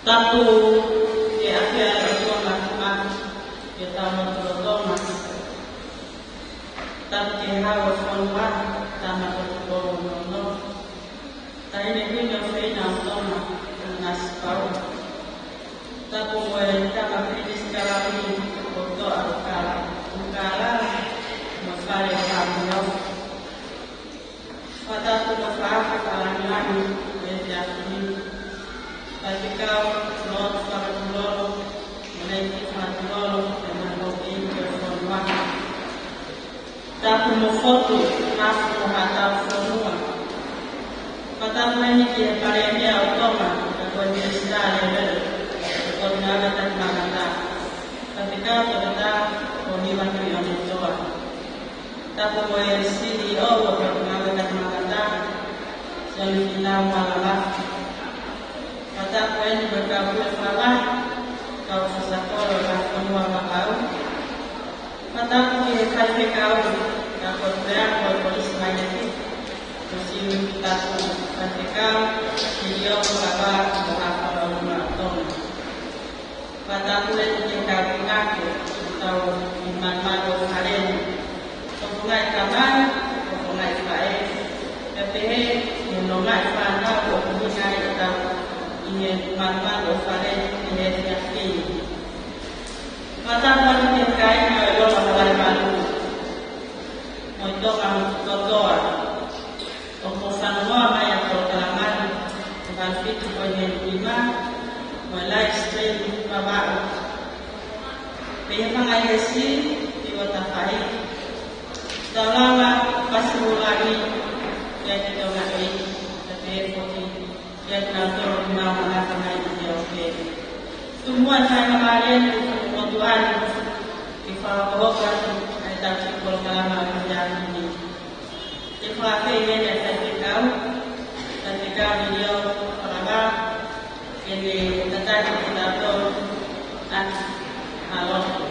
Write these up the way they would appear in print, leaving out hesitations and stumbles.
Tapu ke afya ya Tuhan kita mencoba tapi hawa sonwa tama kutono taine kunya feina soma naspau tapu mwe kama kris kalami kuto akala ukala mafare kamyo pada tu mafare kalami betiakini ketika lot para lolo menaiki lolo dengan logi berforma tak foto aku kata semua kata ini dia karya utama dan dia sedang level koordinat dan makna ketika kita koordinat yang mencoba tak boleh CEO koordinat dan makna seminar malam kata poin bergabung sama kau sesuatu yang semua kau kata poin kali kau dapat berang polis magnetik mesin kita ketika video berapa tahun kata poin jika mengaku atau iman malu kalian pengunai kamar pengunai baik tapi menolak pada pengunai atau ini mana ofare ini yakni kata paling kai kalau masalah baru untuk kamu totoa untuk semua maya proklaman dengan fitur penyedia mulai stream baru memang ayasi diwatakai selama pasulani yang kita ngai tapi yang nanti nama dia okey. Semua saya kemarin kebutuhan difahamkan ada cikol kalama kerjaan ini. Jika ini yang saya tahu, ketika beliau berada ini tentang kita tu halo.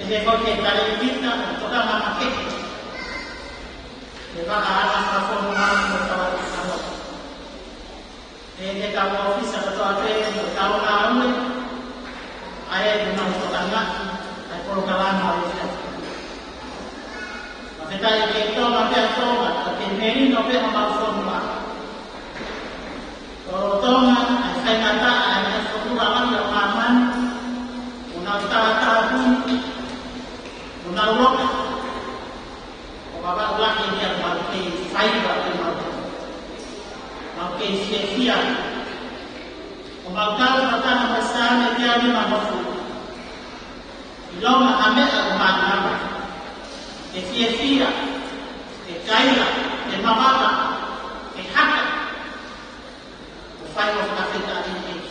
Ini kau kita kita untuk nama kita. Kita anak performa bertawar sama. Ini kamu office atau apa? Kamu kamu ayah di mana untuk anak? Ayah program Malaysia. Kita itu macam tu, tapi ini nopo amal forma. Kalau tongan, saya kata ayah program yang aman, unang tahun. Menawak, bapak ulang ini yang makai fiber yang makai sia-sia. Umakal kata nama sana dia ni mahafu. Ilmu Ahmed Al-Mana, sia-sia, kaila, mababa, hak. Fiber Afrika ini.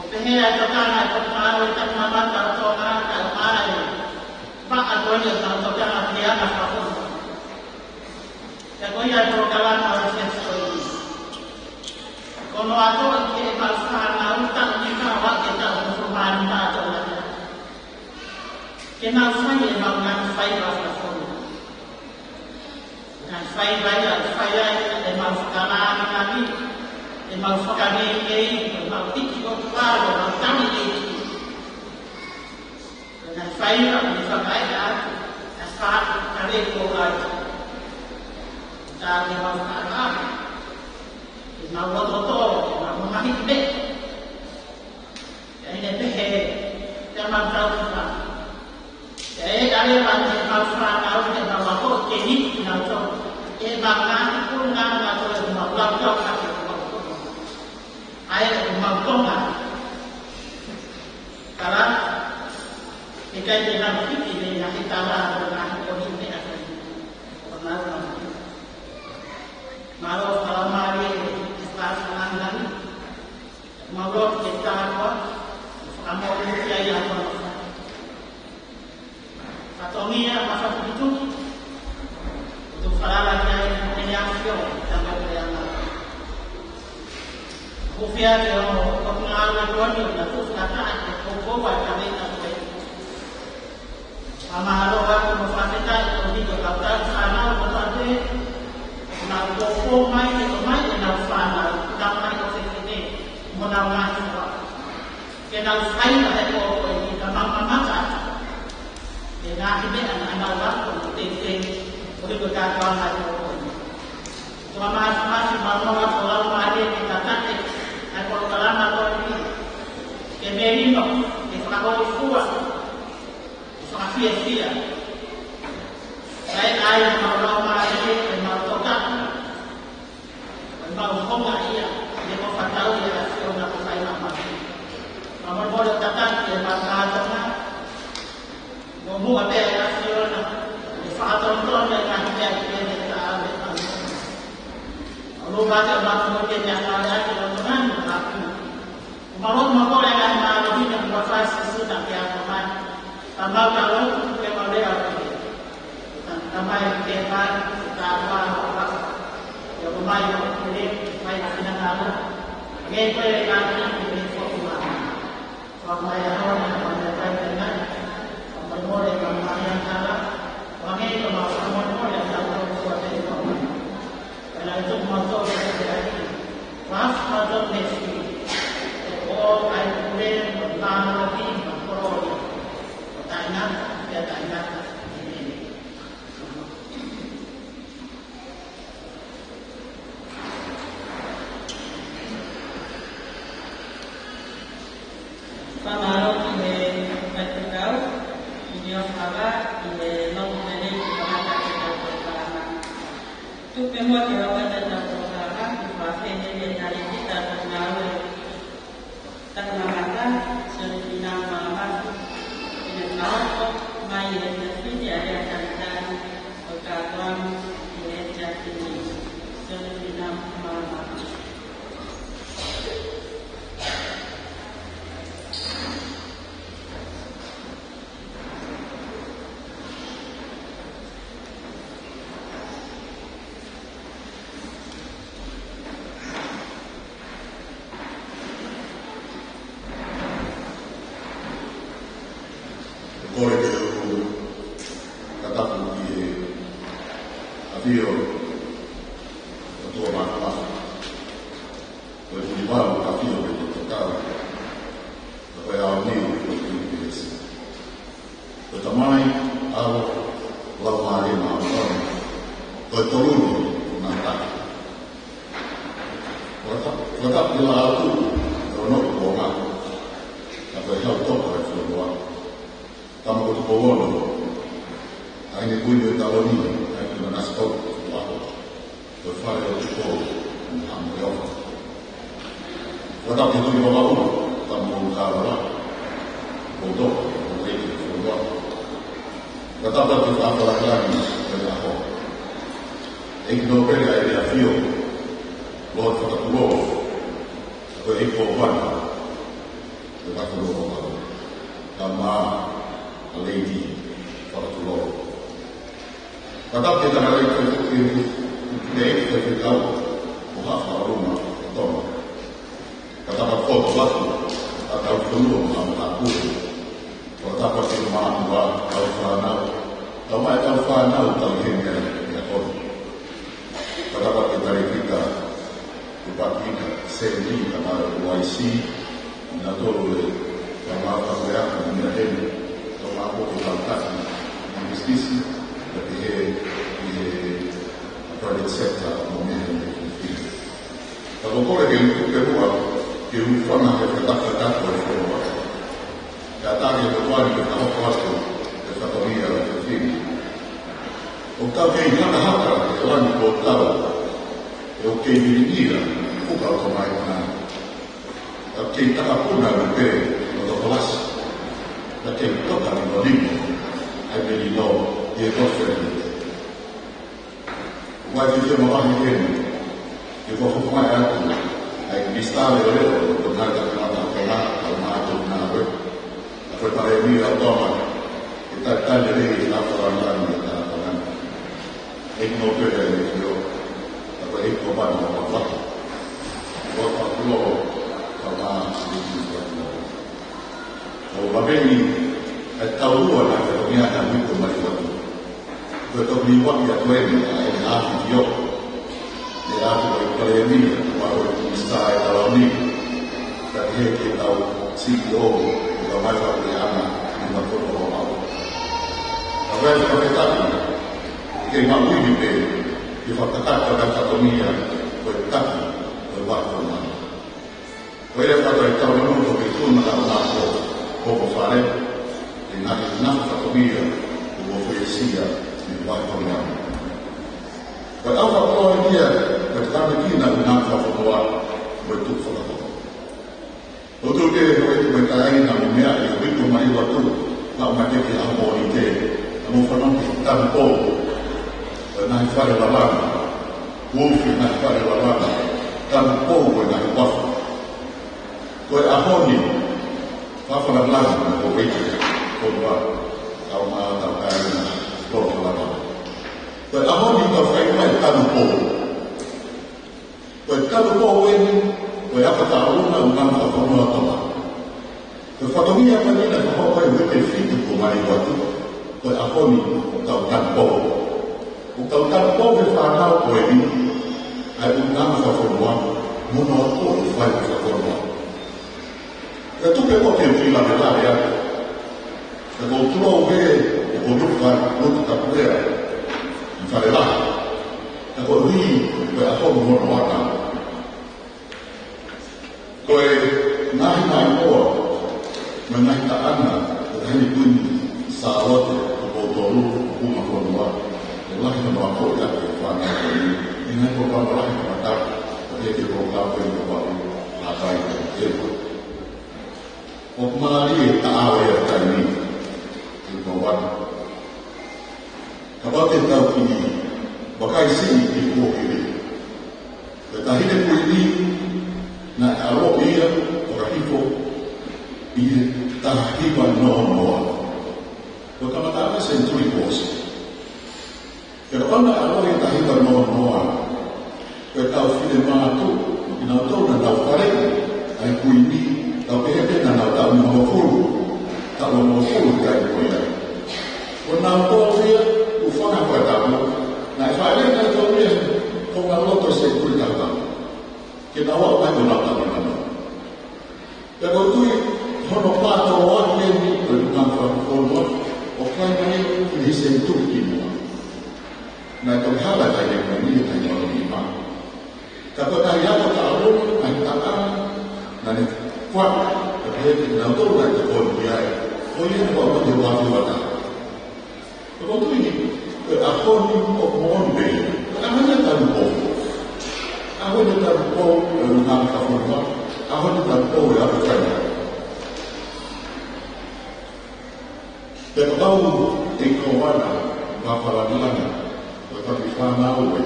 Opehnya jokana jokana kita mababa jokana Al-Mana ini. Pak aduanya kalau kita latihan apapun, jadi ada kawan harus yang seperti ini. Kalau aku kita bersama kita kita awak kita bersama kita jalan. Kenal saya bangun saya apapun, dan saya emang sekarang lagi, emang sekarang ini, emang tiga orang kami ini. Dan saya bisa baik asal kali keluar dari masyarakat, mau foto, mau mengambil bed, jadi deh, jangan tahu apa. Jadi dari banyak masyarakat yang bawa jadi nato, bangga pun nggak boleh mau jauh kaki, air mau tongkat, karena jika jangan fikir yang kita lakukan ini akan pernah malu kalau mari kita senang malu kita apa kamu usia yang apa atau ni masa begitu untuk salah yang yang sampai yang usia yang pengaruh dunia itu kata kau buat kami tak Amaro aku mafasita ini juga sana berarti nak pokok mai nak sana tak mai kau sini menawar semua kenal saya ada pokok ini tamam macam kenal ini anak orang penting boleh berkata lagi pokok ini cuma masih mau orang mari kita cantik aku kalau nak ini kembali no itu kalau kuat sia-sia. Saya ayah mau mari mau tokat, mau koma ia, dia mau tahu dia sudah nak saya nama. Nomor boleh kata dia masalah tengah, mau apa yang hasil nak, saat tonton dengan dia kita ambil. Lalu baca mungkin yang ada di tontonan aku. Mau yang ada di dalam proses sudah yang mana. Tambah kalau memang dia tambah kepan tambah apa ya pemain ini main dengan apa gameplay lagi di semua sama yang orang yang dengan pemain yang salah pemain itu mau pemain yang salah sesuatu itu karena itu motor dari pas motor Messi oh I play tentang lagi pro tanya dia tanya ini Pamalo ini beritahu video apa ini long ini kita pertama tu membuat jawaban dan pertama di fase ini dari kita mengenal tak namanya seperti nama Kalau mai dari dia akan berkata ini jadi seperti nama kore ke o katapu ki e avio o tua mātua. Koe tuni wāu ka whio ke te tokau. Ka koe ao niu koe tuni ke esi. Koe tamai ao lau maare maa wana. Koe torunu nā taki. Koe tapu la atu o noku o ngā. Ka koe hau toko e whio tama ko te pōono, ai ne kuini o taloni, ai kuna nasi tau o ako, koe whare o te pō, ni hamu e ofa. Wata te tui wama unu, tama o kāwara, o toko, o reiki o wā. Wata te whāwara klani, koe aho. Eiki no pere ai rea whio, loa whatakulo, koe eiko o wana, koe whatakulo o wā. Ka maa, a lady for the Lord. But up to the right today, the out of half our room, Tom. But about 4 o'clock, at our room, I'm not good. For that was in man, Alpha now. Might Alpha now, tell him at home. But about the very figure, the Bakina, same thing about YC, and not only the Mouth and the head. Ako ke kaltas na justiça da que a private sector no meio do conflito. A doutora que eu pergunto que o forma que está tratando por favor. Já está de atuar que está oposto dessa família do conflito. O tal que ainda na outra, eu ando voltado, eu que diria o que eu mais na. O que está a pôr na pé no palácio. Perché tocca il libro ai veri no e offrire. Quasi siamo avanti che può fare anche ai cristalli e le tornare da una tornare a preparare il mio automa e tagliare la parola e non per io da quel comando ho fatto. Ho fatto o babeni e taurua na te tomia na mito mai watu. Koe tomi waki a tueni a e afi tio. E afi mai kare e mia, waro e kumista e talani. Ka te ke tau CEO o ka mai watu e ana i ma kono o au. A wēs ka me taki, ke ngā uini pe, i whakataka ka tatomia koe taki koe wako mana. Koe re whata e tau nuno ke tūna ka ngā kō. Poco fare e nata famiglia o poesia di Bartolomeo. Per altra parola per tante china un'altra fotoa per tutto la foto. O tu che dovete mettere in una mia e ho detto mai va tu, ma una che ti amo di te, non fa non tanto poco per non fare la lana, Wolfi non fare la lana, tanto poco e non fa. Poi a ogni Papa la plasma o wiki con au ma ta kana to la ba. Pero amor ni to fai mai ta no po. Pues ta no po wen, pues apa ta una ta ko no ta ba. Pues fatomia manina ko pa e ke fitu ko mai wa tu. Pues amor ni ta ta po. O ta po ve fa na ko e ni. Ai un ta ko no mo no ko fai ko no. E tu che vuoi che la medaglia? Se non trovo che non fare molto capoeira, non fare là. E poi lì, per la forma non lo ha. Poi, nahi mai po, ma nahi ta anna, e nahi quindi salote, o botoru, o una forma, e là che non ha po' da che fa, e nahi po' quando là che fa da, perché che po' là poi non va la fai del tempo. O malari ta awe ya tani ko wat ka ba te tau ki ba kai si ki ko ki ta hide ko ni na aro ia o ka hifo i ta hipa no no ko ka mata se tui ko si pero quando aro ia ta hipa no no ko ta fide ma tu ina to na ta fare ai ku ni Tapi dia nak tahu nombor full, tak nombor full kan? sentuh kimua. Na tong hala kai le ni kai no ni ma. Ka ko ta ya ko ta ro na ta ta na ni kwa ka he na to na ko ni ai. Ko ni ko ko ni wa wa ta. Ko tu ni a ko ni ko mo be. Ka na ta ko. A ho ta ko na ka ko ma. A ho ta ko ya ko ta. Pero tau e kowana ma falanana o tapi whana oe.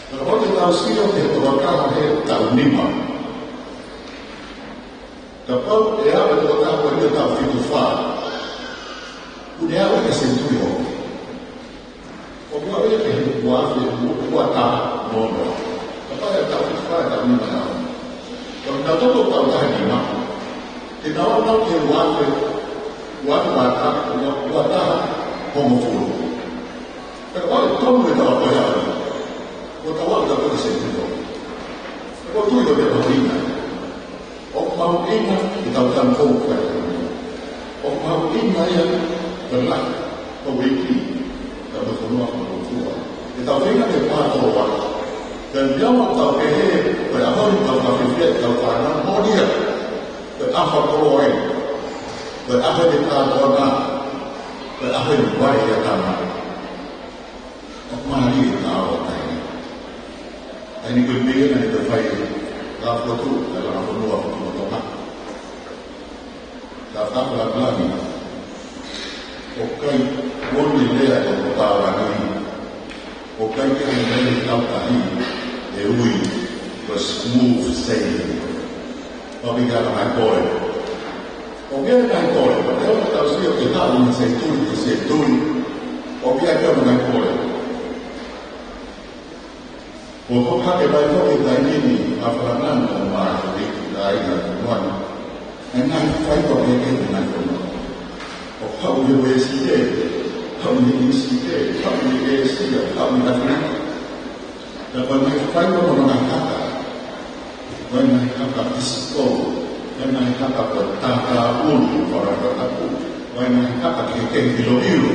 Pero o te tau sio te toakaha he tau nima. Ka pau e awe toakaha e tau whitu wha. Une awe e sentui ho. O kua e ke he kuawhi ua ta mono. Ka pau e tau whitu wha e tau nima nao. Ka mina toto tau tahe nima. Te nao nao ke uawhi wata como fulu. Pero vale todo de la apoyada. Porque vale la cosa sentido. Pero tú yo de la vida. O maupina y tal tan poco. O maupina ya verdad. O wiki. La mejor no hago tua. Y tal vez que pato va. Del llamo tal que pero ahora tal que tal para no morir. Pero afa por hoy. Berapa kita doa, berapa dibuat ya kama. Mari tahu ini. Ini berbeda dengan terbaik. Kalau tu dalam penuh penuh datang lagi. Okai, boleh dia ada tahu lagi. Okai kita ini tahu tadi. Eui, smooth sailing. Tapi kalau nak boy. Ovviamente ancora, perché ora sta uscendo che da un settore, ovviamente non ancora. Poco fa che vai fuori dai nini a Fernando, ma dai buoni, e non fai proprio che non ancora. O come deve essere, come essere, come essere, come da frente. Da quando fai non ancora, quando ancora ti scopo. Yang nakikita ko tata ulo para kataku, ay nakikita kikeng kilo-kilo,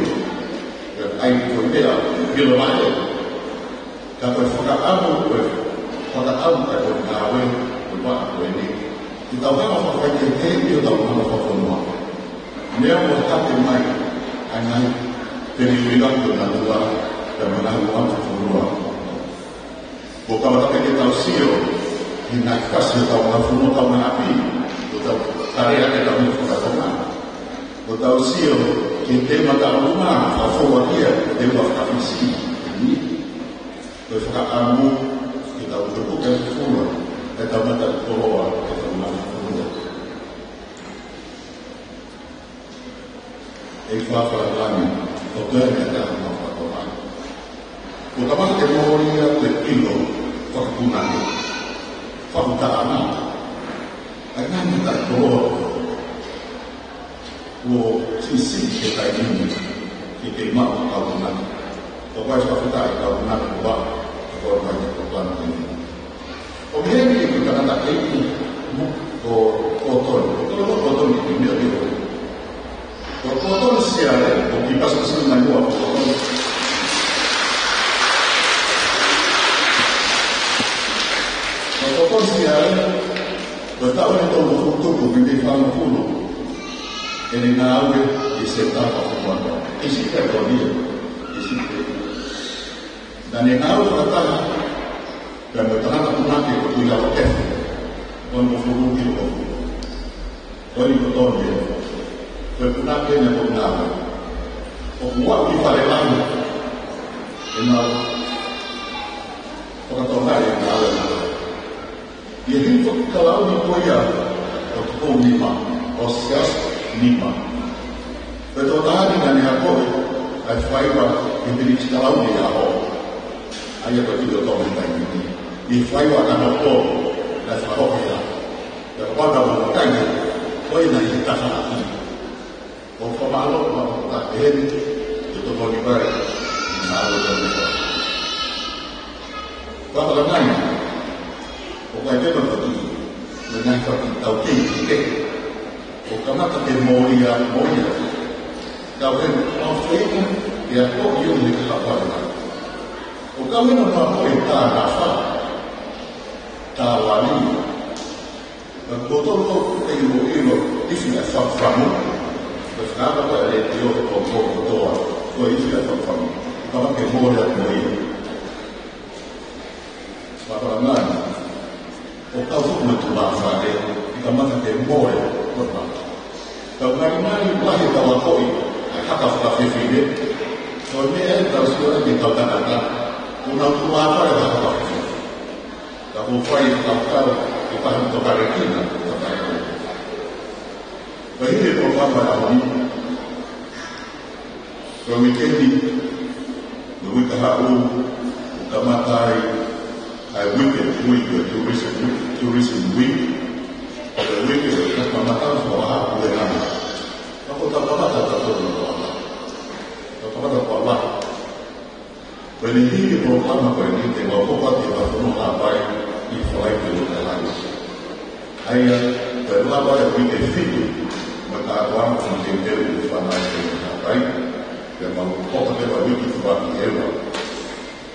ay kuya kilo-kilo. Kapag pagkakamu ko, pagkakamu ka ko gawin, diba ako ini. Ito ka mapapagkikeng, ito ka mapapapunwa. Niya mo kapimay, ay pinipilang ko na diba, na manahuluan sa punwa. Bukan matapit ito siyo, hinagkas ito mga puno na api. Karya kita mengatakan, betul sih, kita makan rumah, apa dia, kita makan visi, ini, berfakamu kita untuk bukan semua, kita makan keluar, kita makan keluar. Eva Farlani, dokter kita makan keluar. Utama kita mau lihat lekilo, fakunan, fakutana. Karena kita keluar, sisi kita ini, kita mau tahunan. Pokoknya kita tahunan buat banyak korban ini. Kemudian kita kata ini, kotor ini dia. Kotor siapa? Kita sesuai dengan buat kotor. Kotor siapa? Betapa itu untuk memilih puluh, ini nawe di sekitar Papua, isi terkodia, isi dan yang nawe kata dan betapa aku nanti bertujuan oke, puluh kilo, dari beton dia, berpunah dia yang berpunah, buat di balik lagi, kenal, pengetahuan yang nawe. Jadi kalau di Korea, atau lima, Oscar lima. Betul tadi dengan yang kau, ada fiber yang diri kalau dia kau, ayat betul tahu ini. Di fiber akan kau, ada kau ya. Dan pada waktunya, kau yang kita salah. Kau malu, kau tak hen, itu kau dibayar, malu juga. Kau tak nanya. Pokoknya betul, dengan tahu kita, pokoknya kita mau dia, kau kan, ya kok yo ni ka pa na o ka me no ma ko ta na fa ta wa ni ka ko to ko e mo isi na fa fa mo ka fa ba ba le yo ko ko isi na fa fa mo ka ma ke mo ya mo yi ba ba na o ka fu mo tu ba fa le ka ma ke mo ya ko ba ka ma ni ba he ka wa ko hata fafifide soalnya tersuara di kata-kata unang tua apa yang hata fafifide kamu fai kakar kita untuk karetina bahini program ini kewikendi wika hau ukamatai weekend tourism week pada weekend kita makan semua hal yang aku tak kepada Allah. Ini program apa ini? Tengok apa kita perlu apa di flight itu dalam. Ayat berapa yang kita fit, maka orang mungkin terus pandai apa dan mau apa kita bagi sebab ini.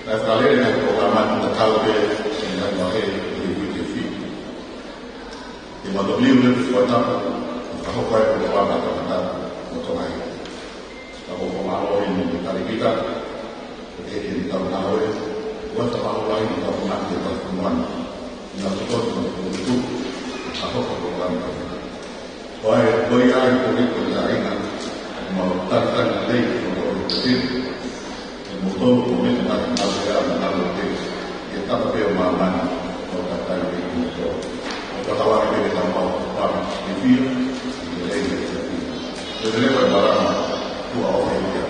Nah sekali dengan program kita tahu dengan bahagia kita fit. Di mana beliau bersuara aku kaya program kita untuk lain. Ako pumalo ini kali kita, jadi kita menawi, buat pumalo lain kita pernah kita temuan, yang betul itu aku program kita. Baik yang itu jaringan, melakukan ada untuk itu, betul itu ada kita tapi maman melakukan itu. Kita tahu kita mau apa di film, jadi berbarang. Who are all here.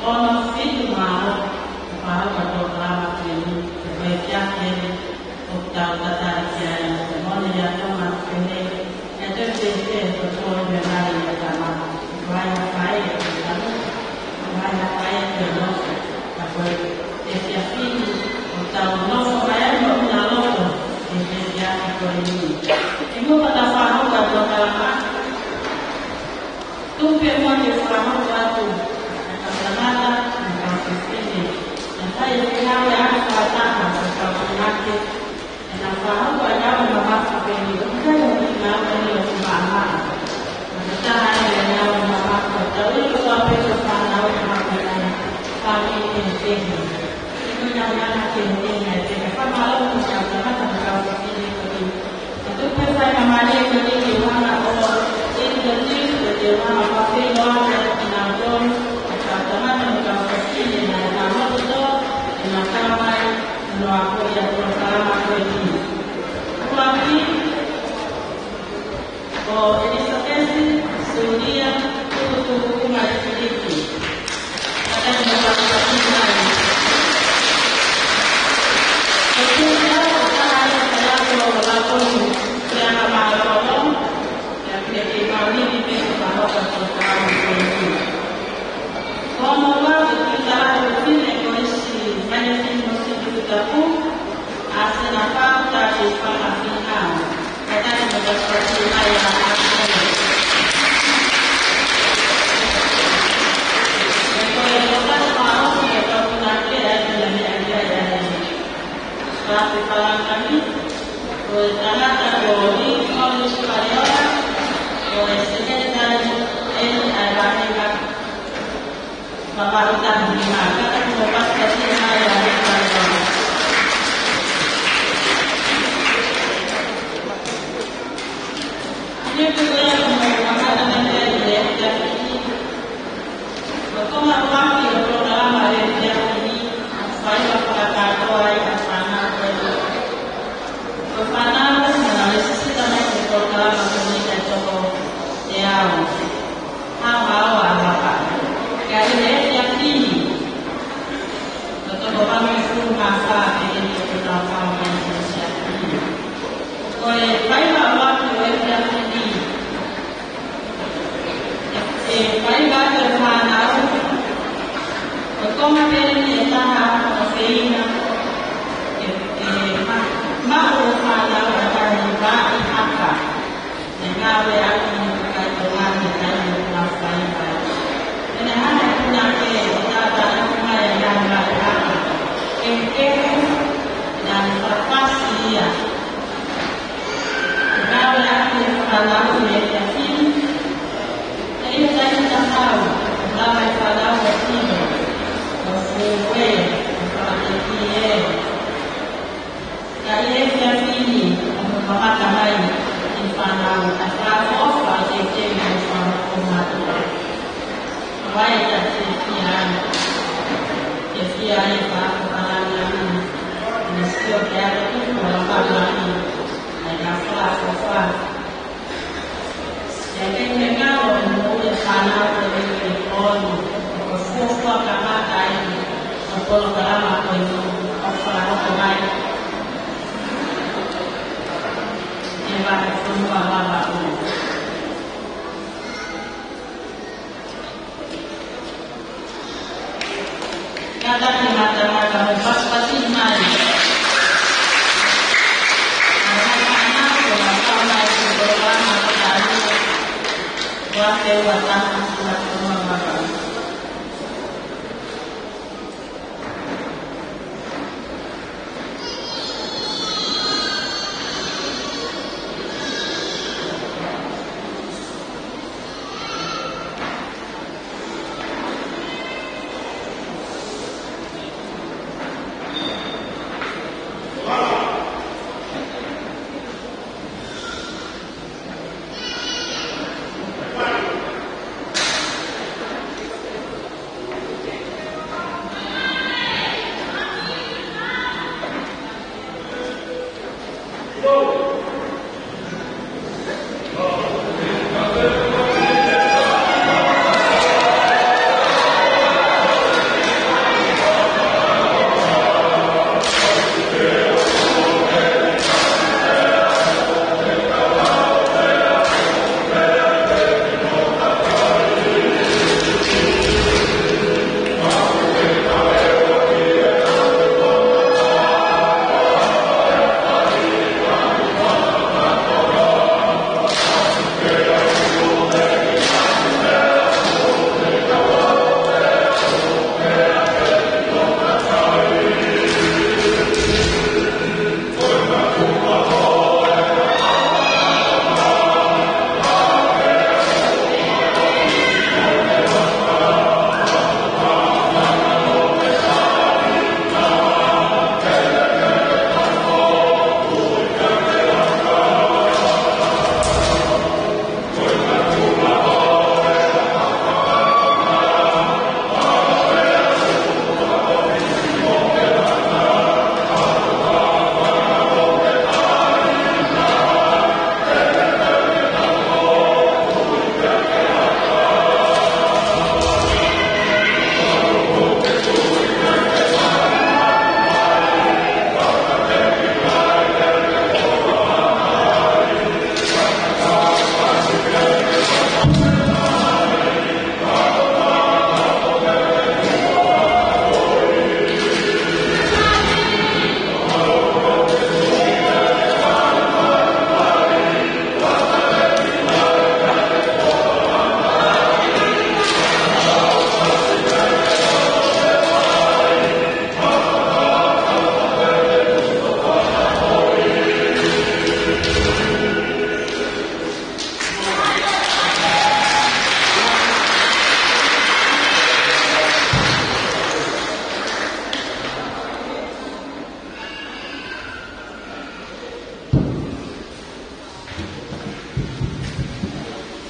Ono filmado ini. Ibu kata faham batu kalama, tumpe moja faham batu, kata ini. Nanti yang kita yang kata sesuatu nanti, yang faham banyak memang apa ini, kita yang kita ini yang faham. Kita hanya yang memang tapi sesuatu sesuatu yang kami ini. Itu yang mana ini, jadi kalau misalnya kalau ini itu saya kemarin ini di mana orang ini di mana kafe luar dan najon teman-teman kalau ini nama itu nama luar yang pertama ini lagi ini sekali dunia itu masih sedikit ada beberapa ini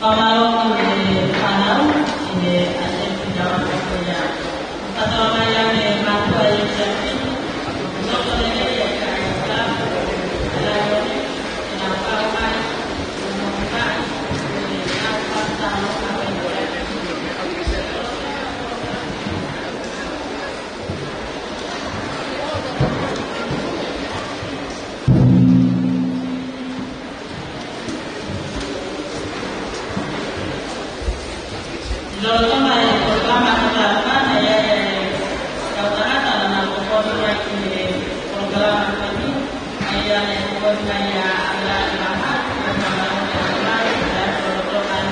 Pamalong ini panau ini ada penjawab saya. Kata orang yang mampu ayat jadi untuk mereka yang kaya adalah kenapa kan mengumumkan apa tahu apa yang Lalu kemarin pertama katakan ya katakan dalam program ini program ini ayat yang berkaya ala ilahat bersama dan program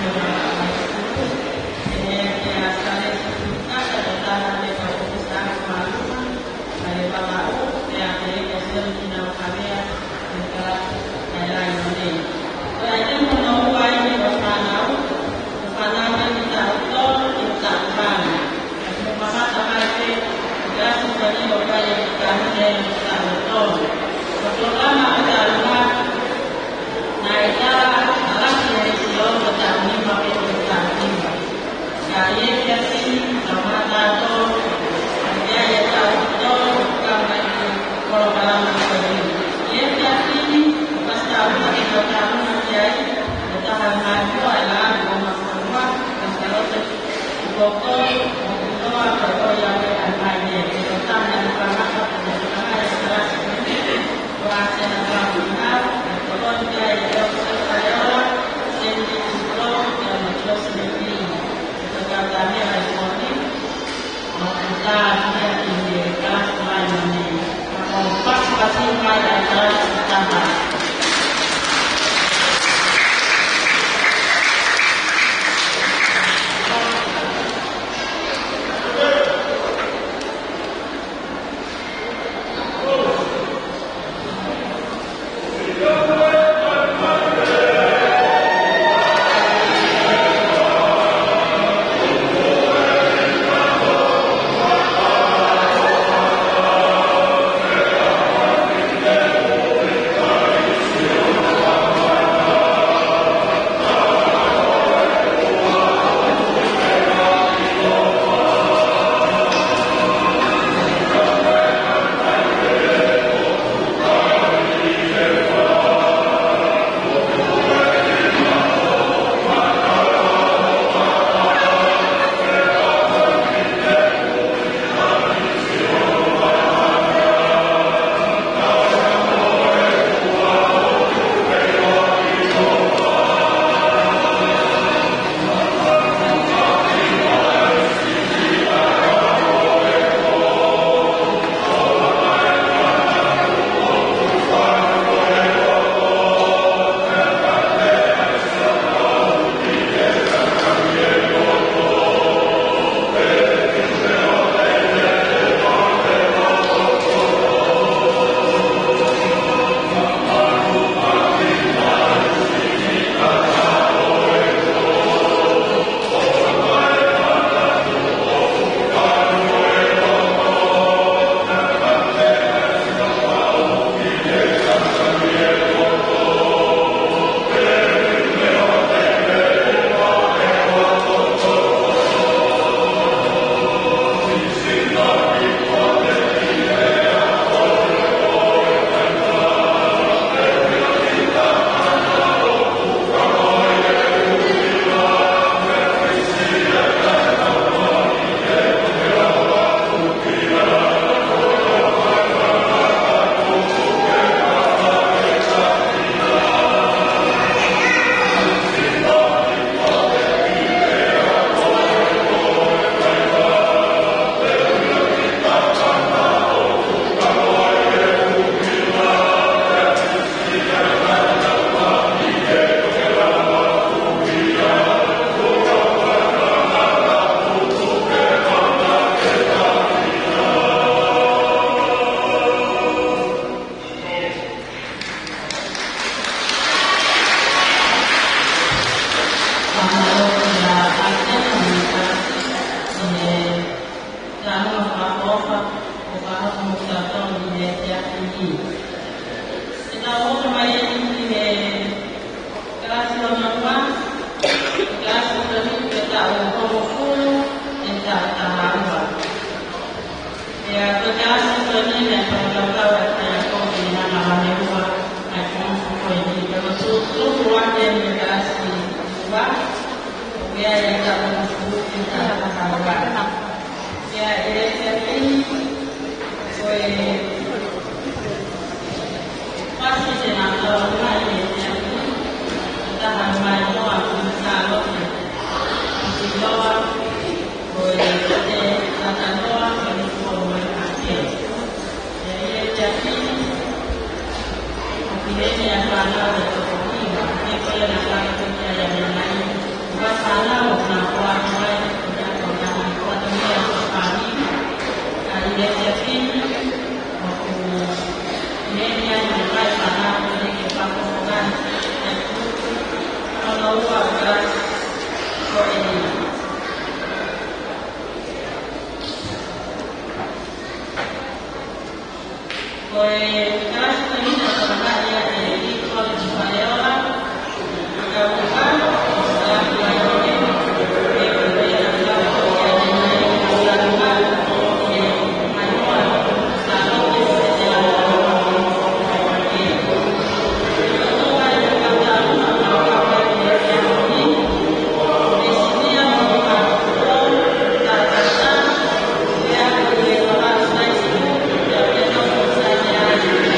ini dia sekali kita datang dari perusahaan kemaluan dari bapak yang dari hasil tindak kami negara daerah ini. Jadi menunggu ini berpanau kita kan maka sampai ya sebenarnya bapak yang kami yang kita betul pertama kita lihat naiknya alat yang siap bertani pakai bertani kaya kasi sama tato dia ya tato bukan program ini ya kasi pas tahu pakai bertani nanti bertahan maju adalah semua dan kalau pokok atau yang lainnya tentang dan perangkat dan yang jelas bahasa negara benar kalau dia yang saya sendiri itu yang mencoba sendiri katanya responi kita di kelas lain ini kompak pasti pada kelas pertama. Kita mau kembali ke kelas nomor 2 Thank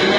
you.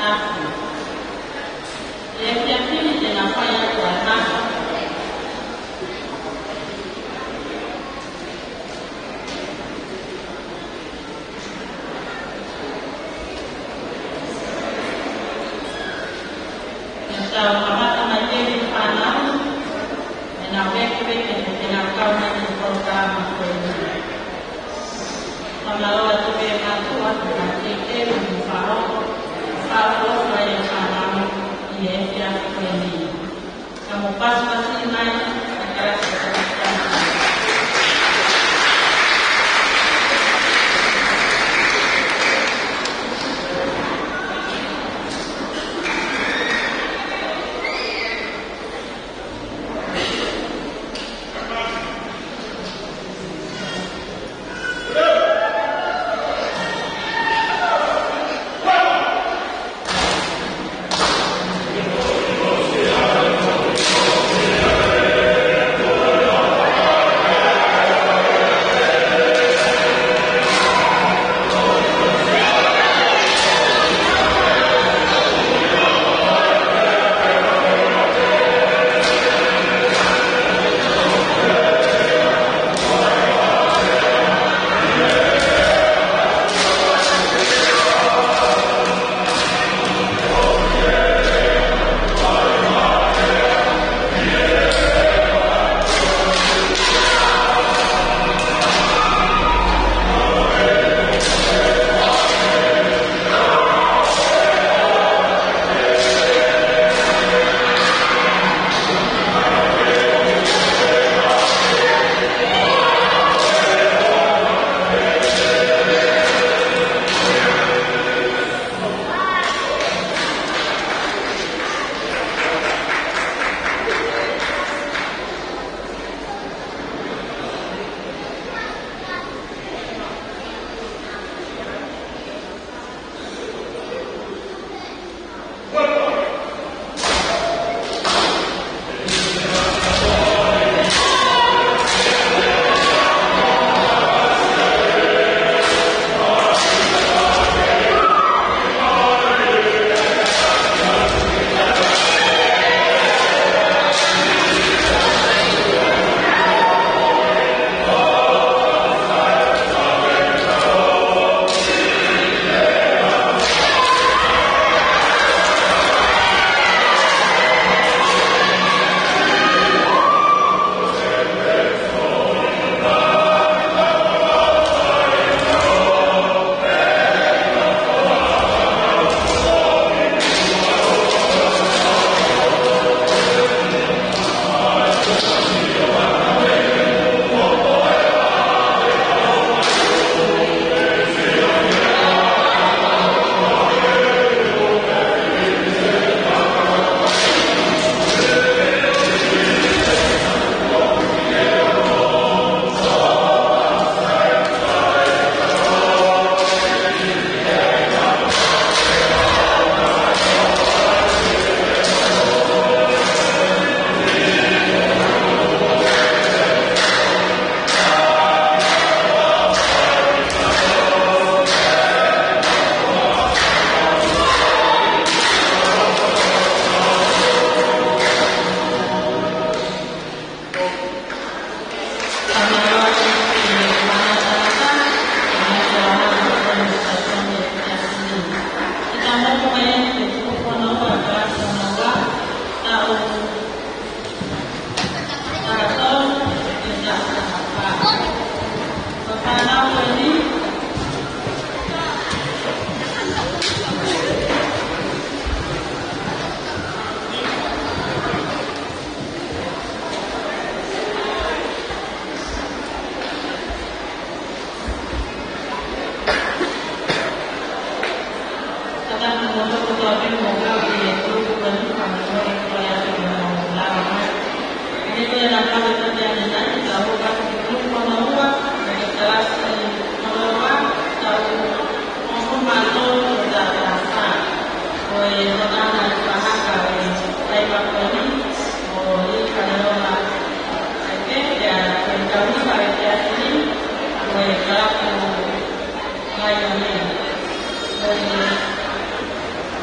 stafu. EFF ya pili inafanya kwa haraka. Kamata majeri panau na weke na kauna ni programa kweli. Kama watu wema na kike mfano kwa ya panau EFF ya kweli. Kama pasta sina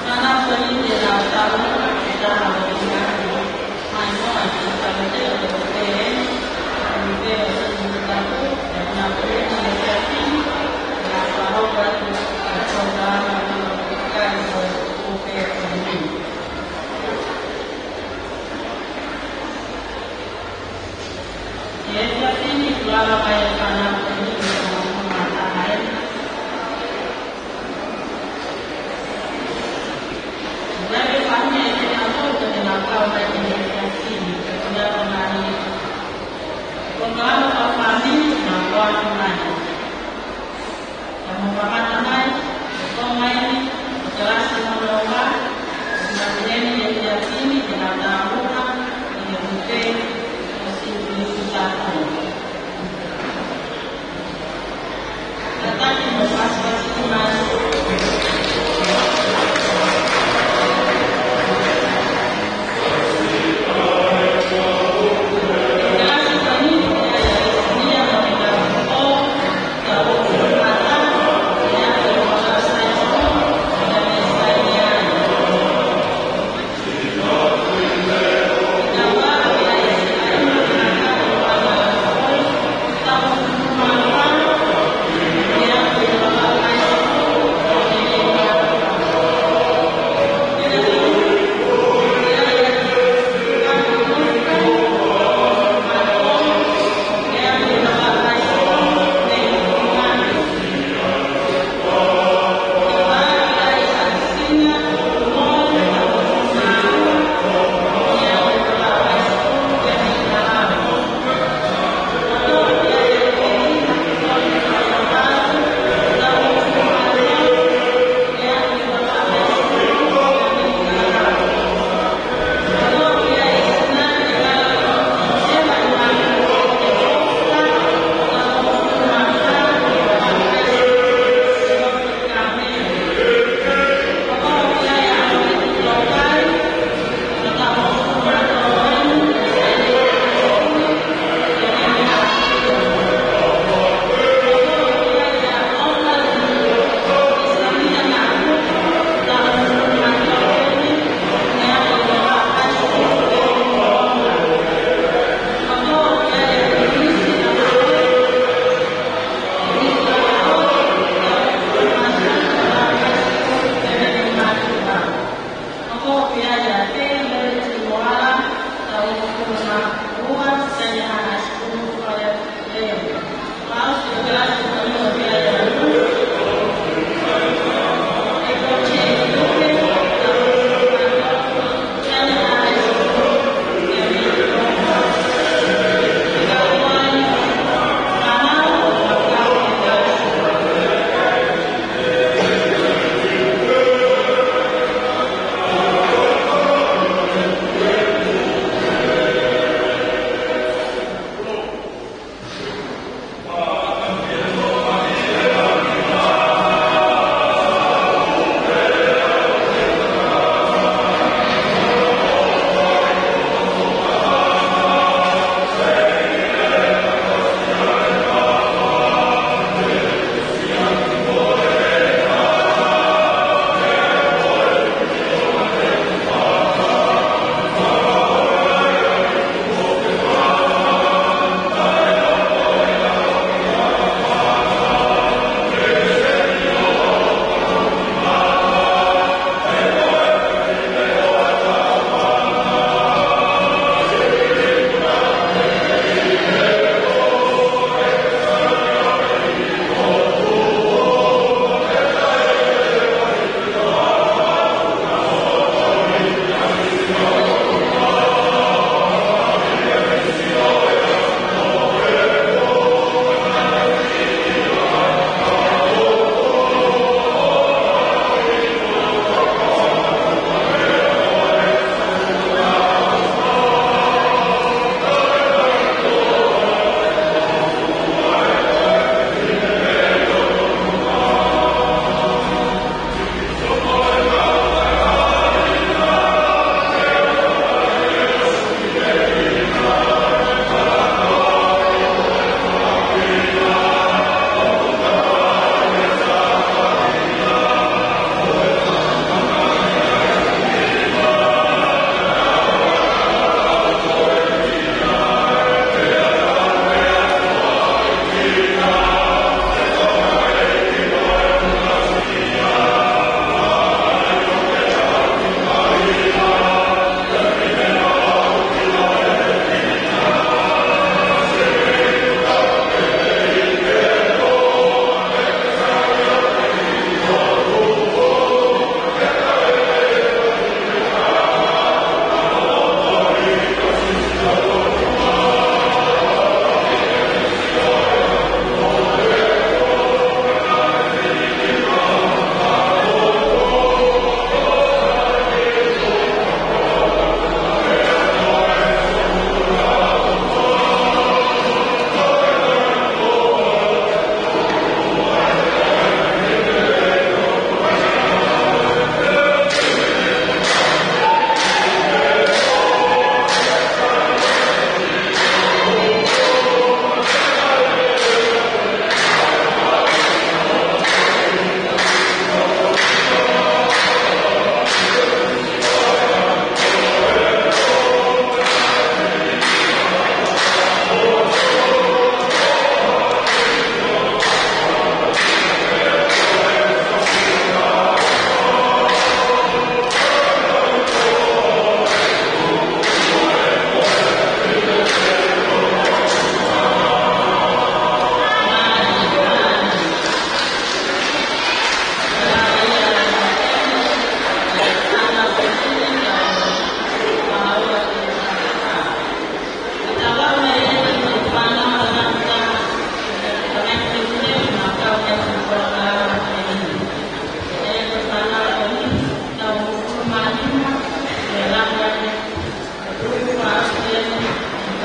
Karena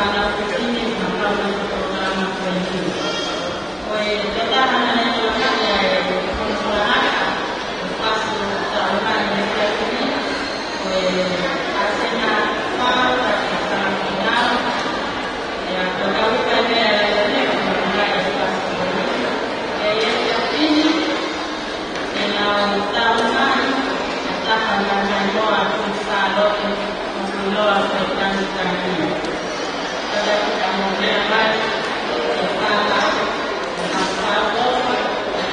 Wana Kusini makao makuu programa kwa elimu. Kwa hiyo jadala na neno kama ya kufunza hapa nafasi za amani ya dunia. Kwa hiyo asema kwa katika mtandao ya kutafuta mbele ya leo kwa nafasi ya ya pili na utamani nataka kuondoa fursa zote kuondoa serikali Tanzania. Baada ya kuongea bali sana na sababu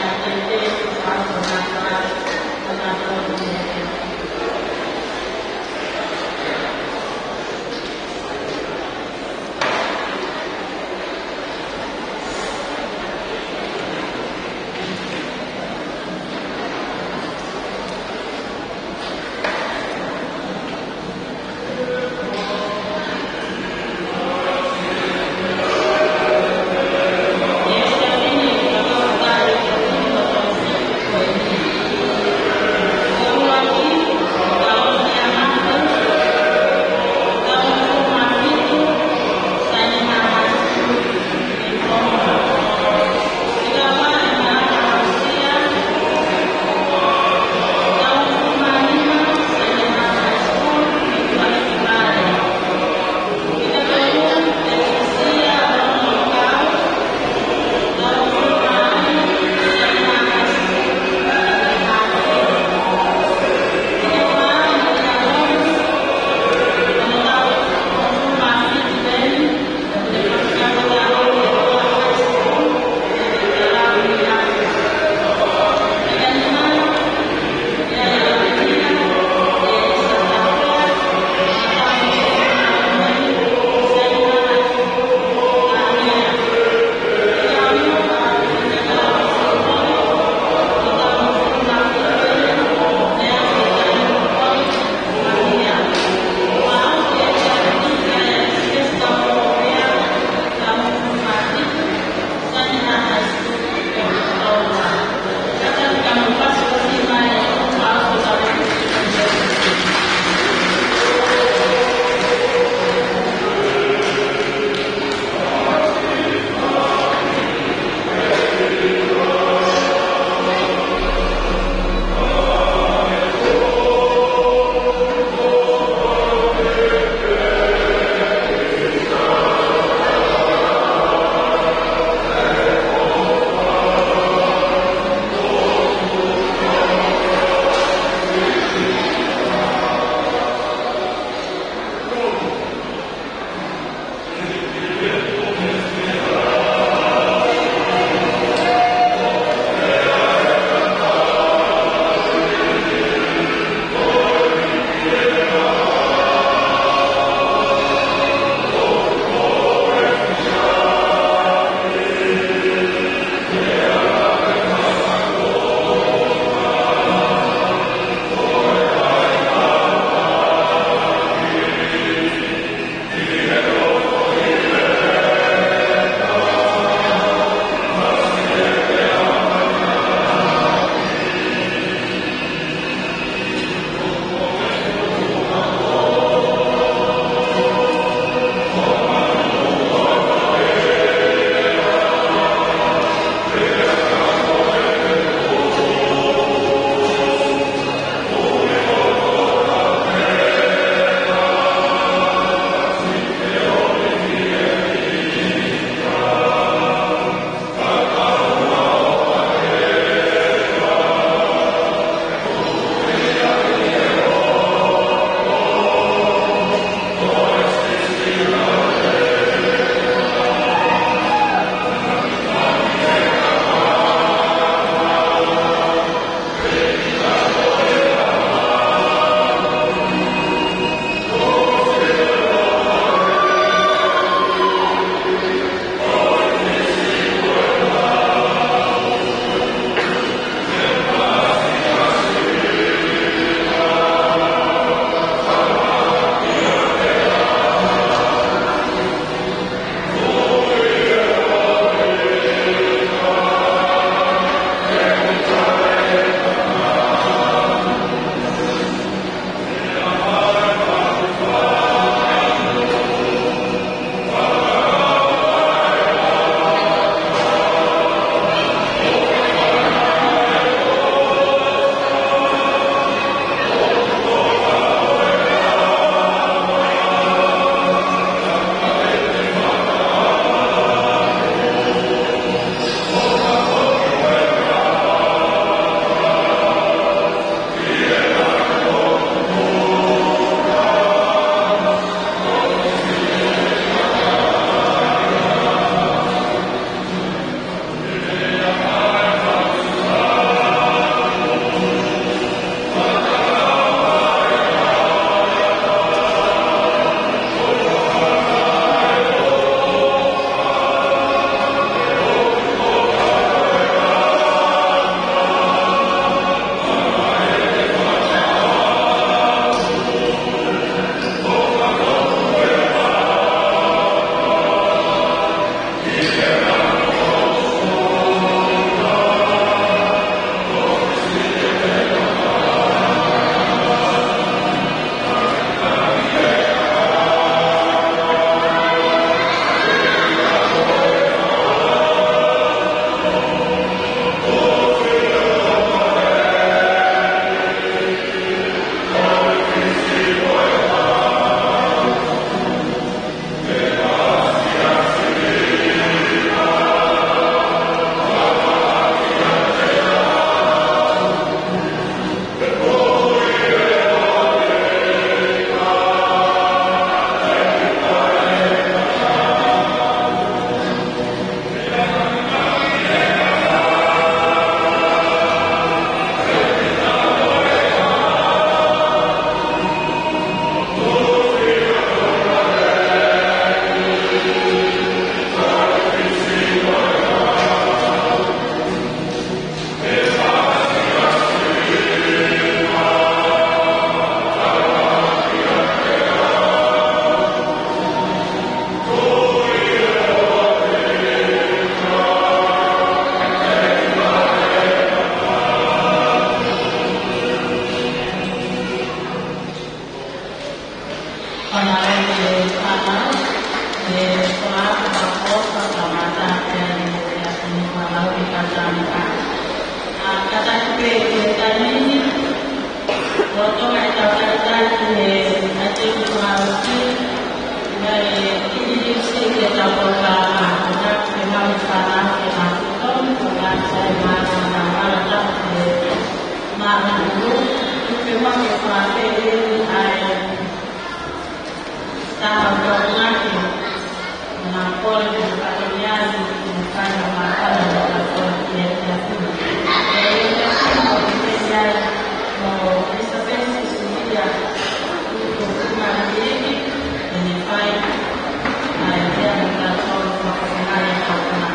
na kile sababu na sababu Pangalan de Panau, de Solar, Baposa, Tamata, y Palau y Catamita. Kata ini, waktu kata nanti mengawasi dari ini kita coba untuk memang sana kita bukan saya mana mana dulu memang kita tahu lagi mengampol katanya bukan mata dan dia mau bisa pensi sendiri untuk mandiri menyimpan dia mengatur makanan yang terkenal.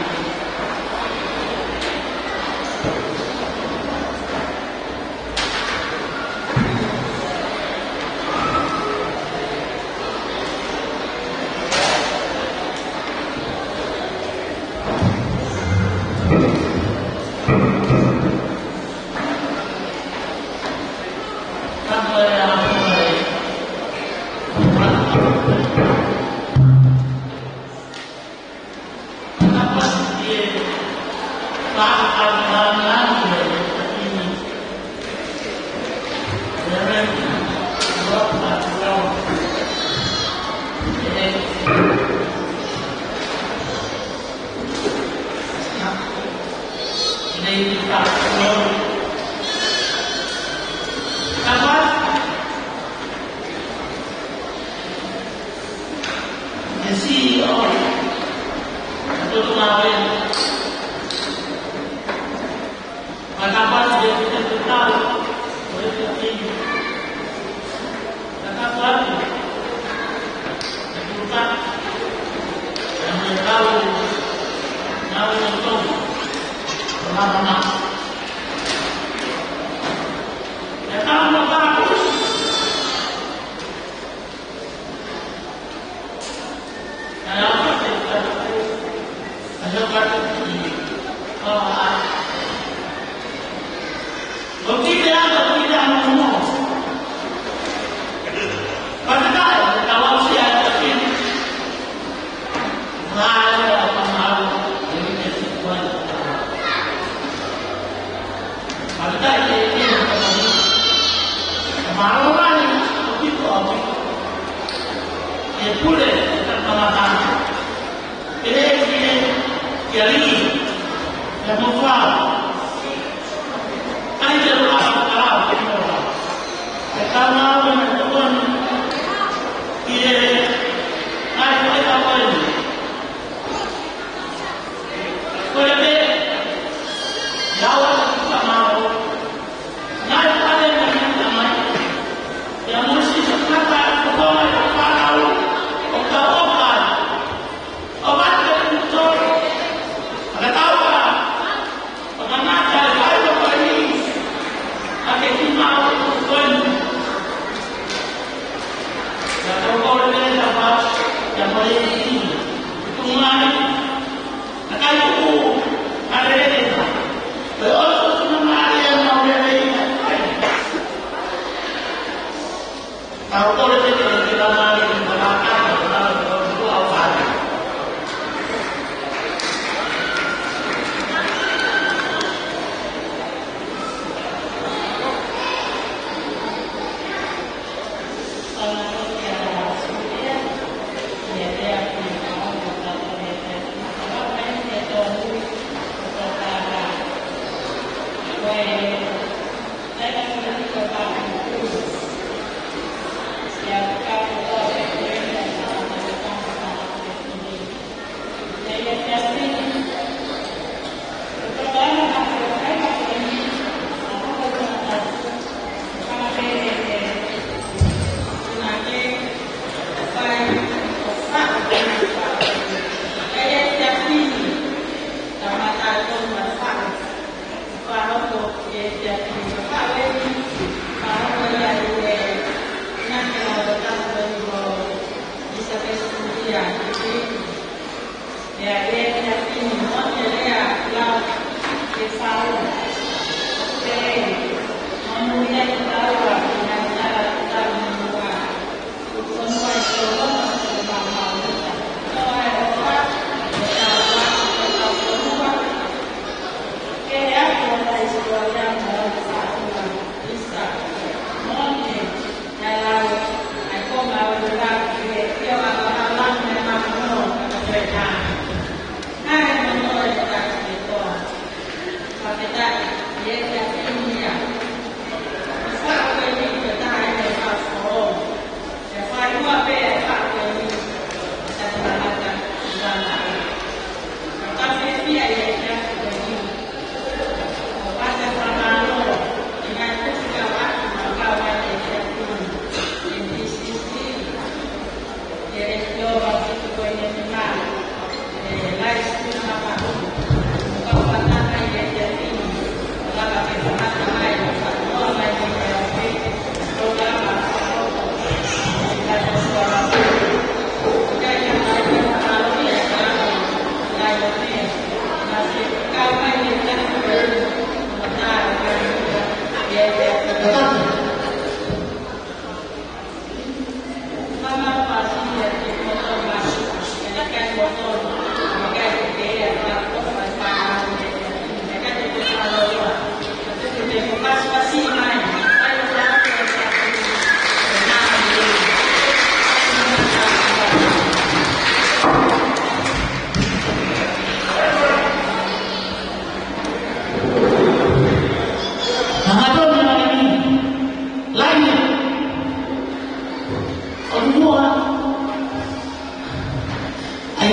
Yeah.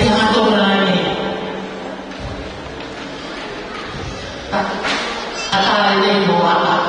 pinangatong na namin. At alay mo ako.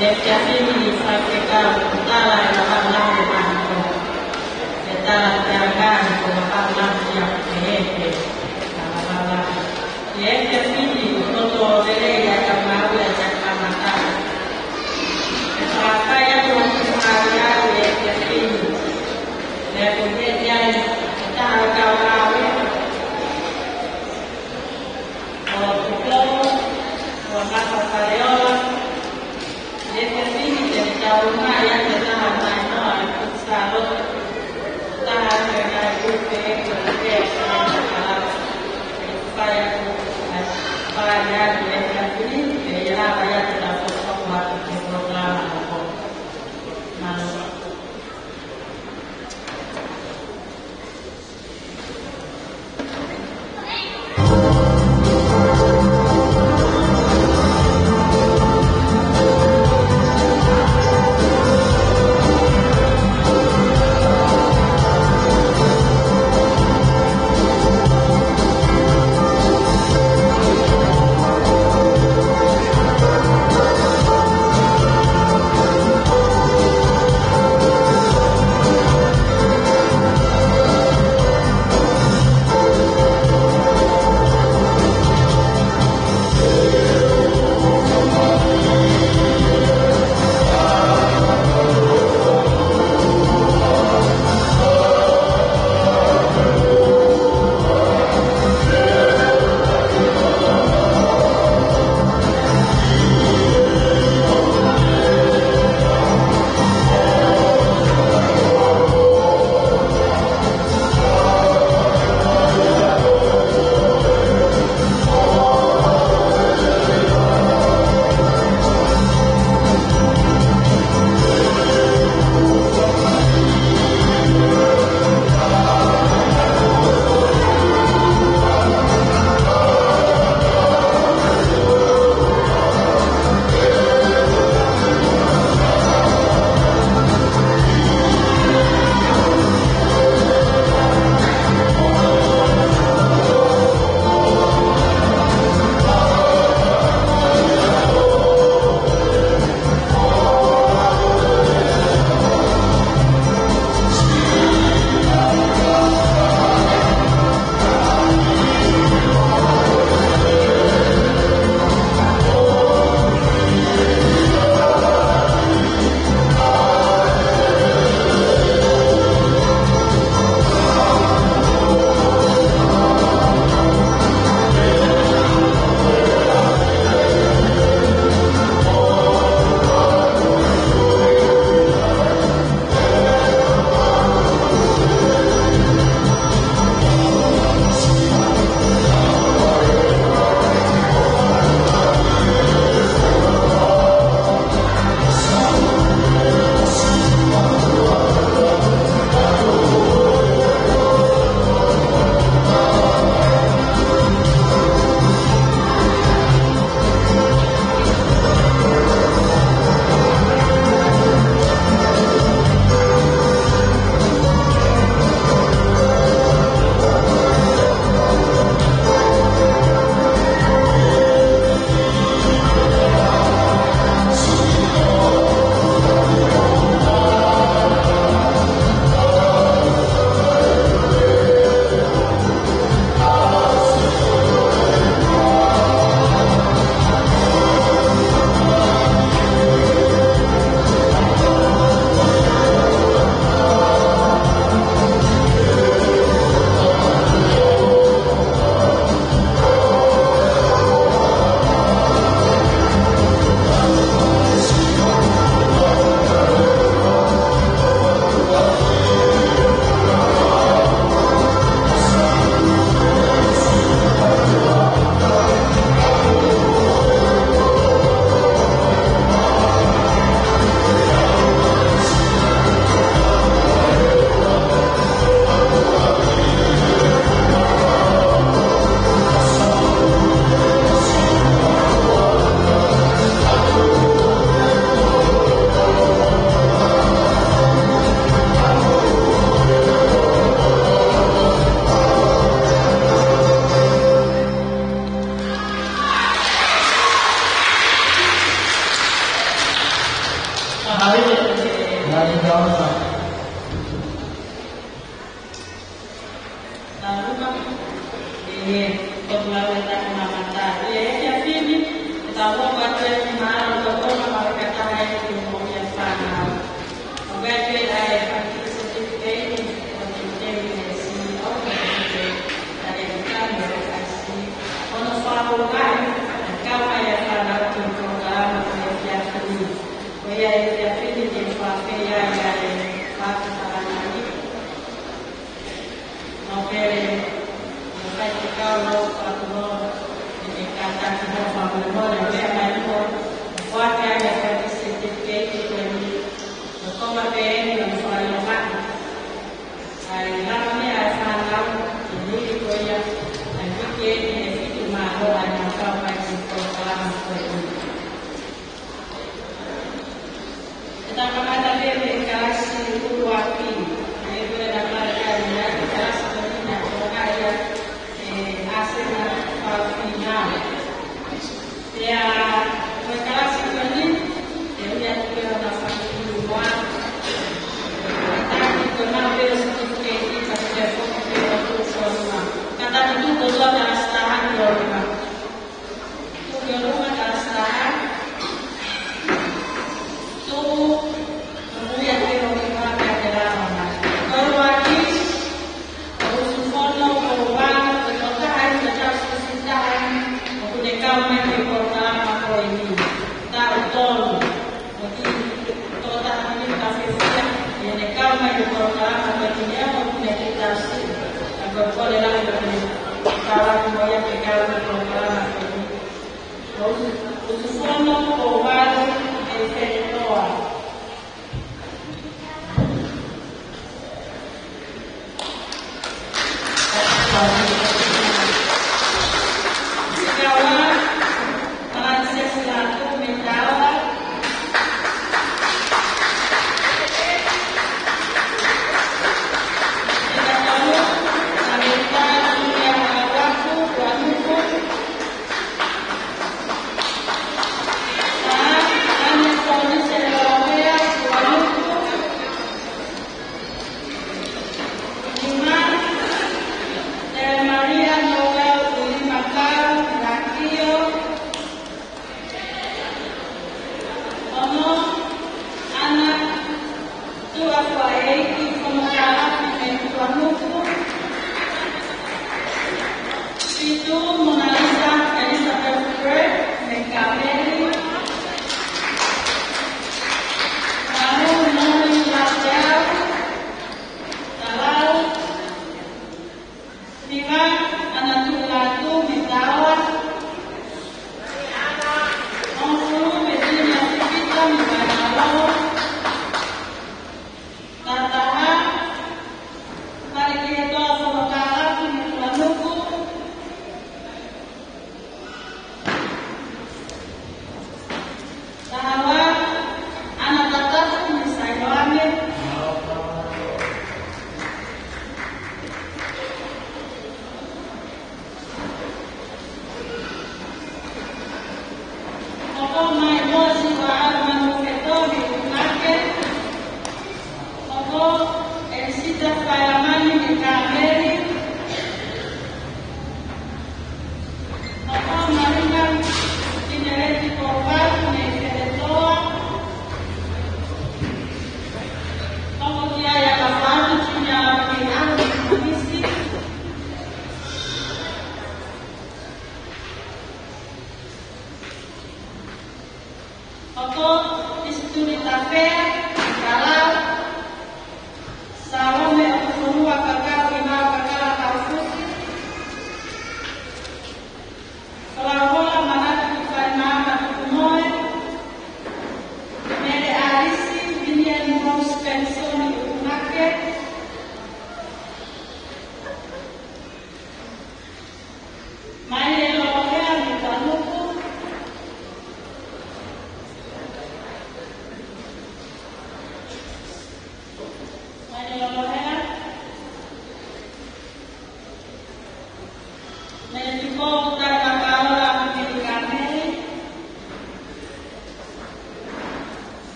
Siasini sampaikan utara yang pernah dibantu. Utara jangan pernah siap ini. Kalau siasini untuk diri yang kemaru yang mata. Apa yang ada di siasini. Kemudian kita akan kawin. Kalau kita mengatakan karyawan rumah yang kita hantar selalu tahan dengan supaya dia ini ya saya tidak fokus buat program apa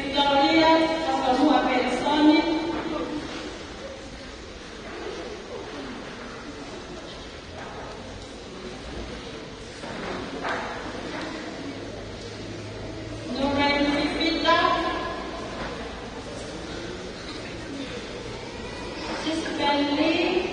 Victoria Okamua Personi, Nuren Fifita, Sisben Lee,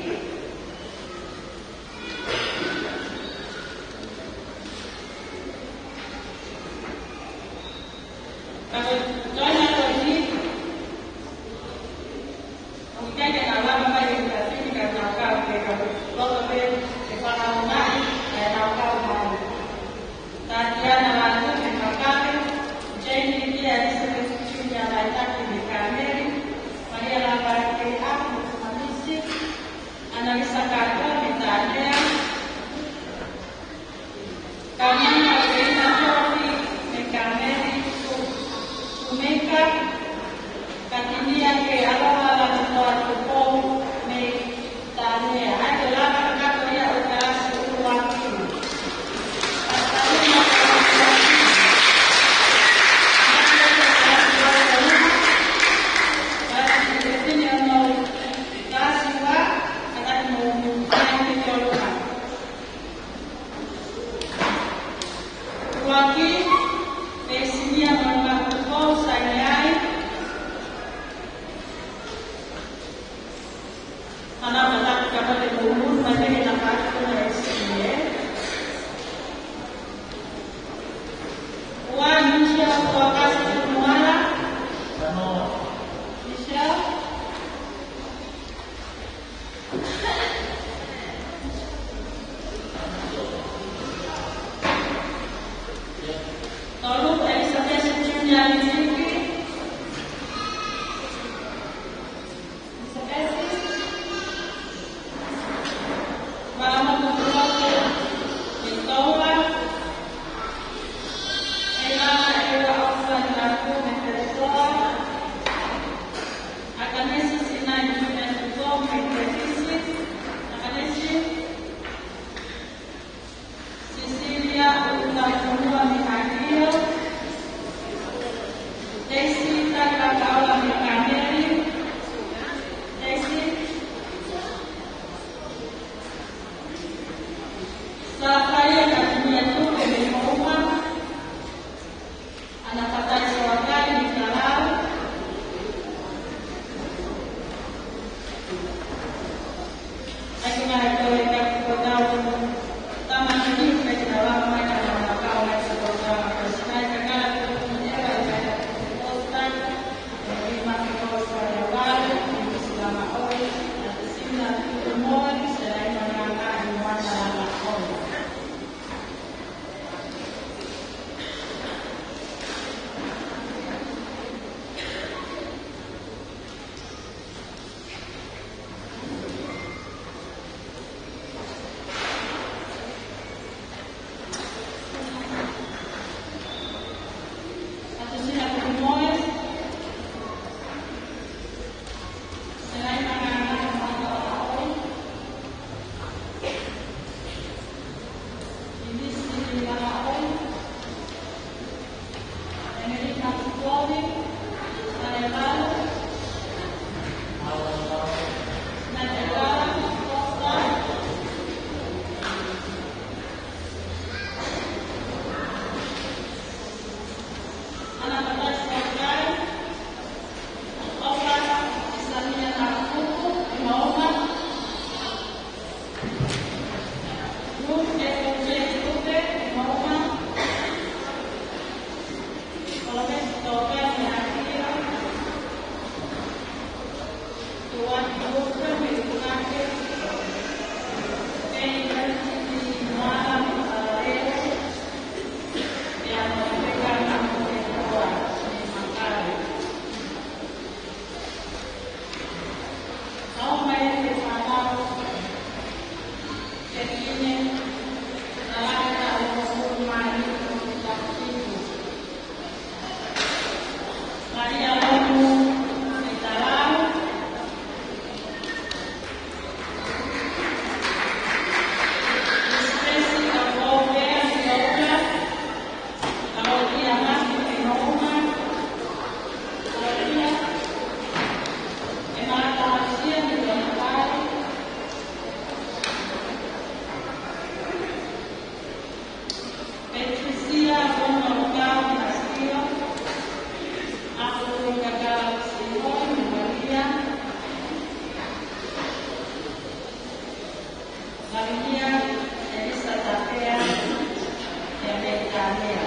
Tanzania.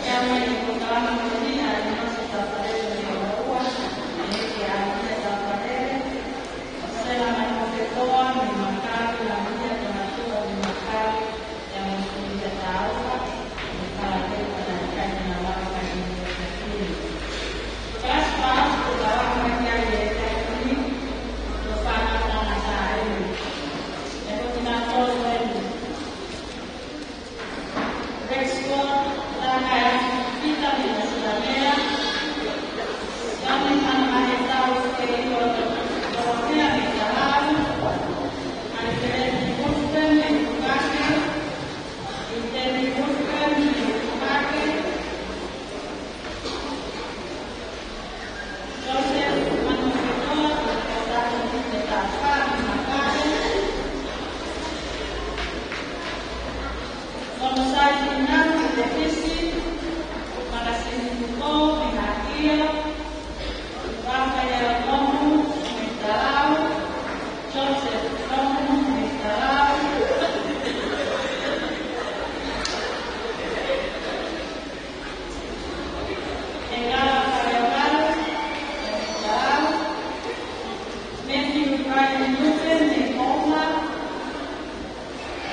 Chama ni kutawala mjini alimasa Tafarele Mwaua Aniki Anike Tafarele Sela Manifetoa ni makali na mjia tunatoa ni makali ya mfundi ya taufa ni karateka na nikaji na waka ni mjini. Kaspa kutawala mjia yeta kuni tufana na sahimu. Eko tinatoa wenu. Rexpo Dana Vita di Nacionalera, kami tahu sekali bahwa di dalam ada muslim yang dipakai, intens muslim yang dipakai, proses manusia kata betapa dipakai, kalau saya ingat defisit Malasinduko, Pinakil, Rafael Romo, Mestarau, Joseph Romo, Mestarau, Engala Karevalo, Mestarau, Matthew Brian Newton, Nekoma,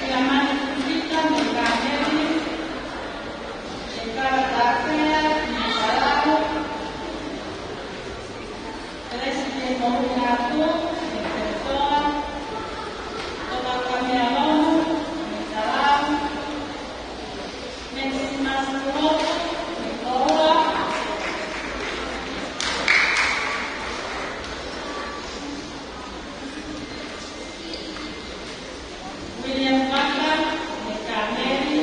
Ilamani Kujita, Mekaneri, Engala Dakria, Mestarau, Presidente Mourinato, Mestarau, Total Camialono, Mestarau, Maximas Roto, Nicola, William Butler, Mekaneri,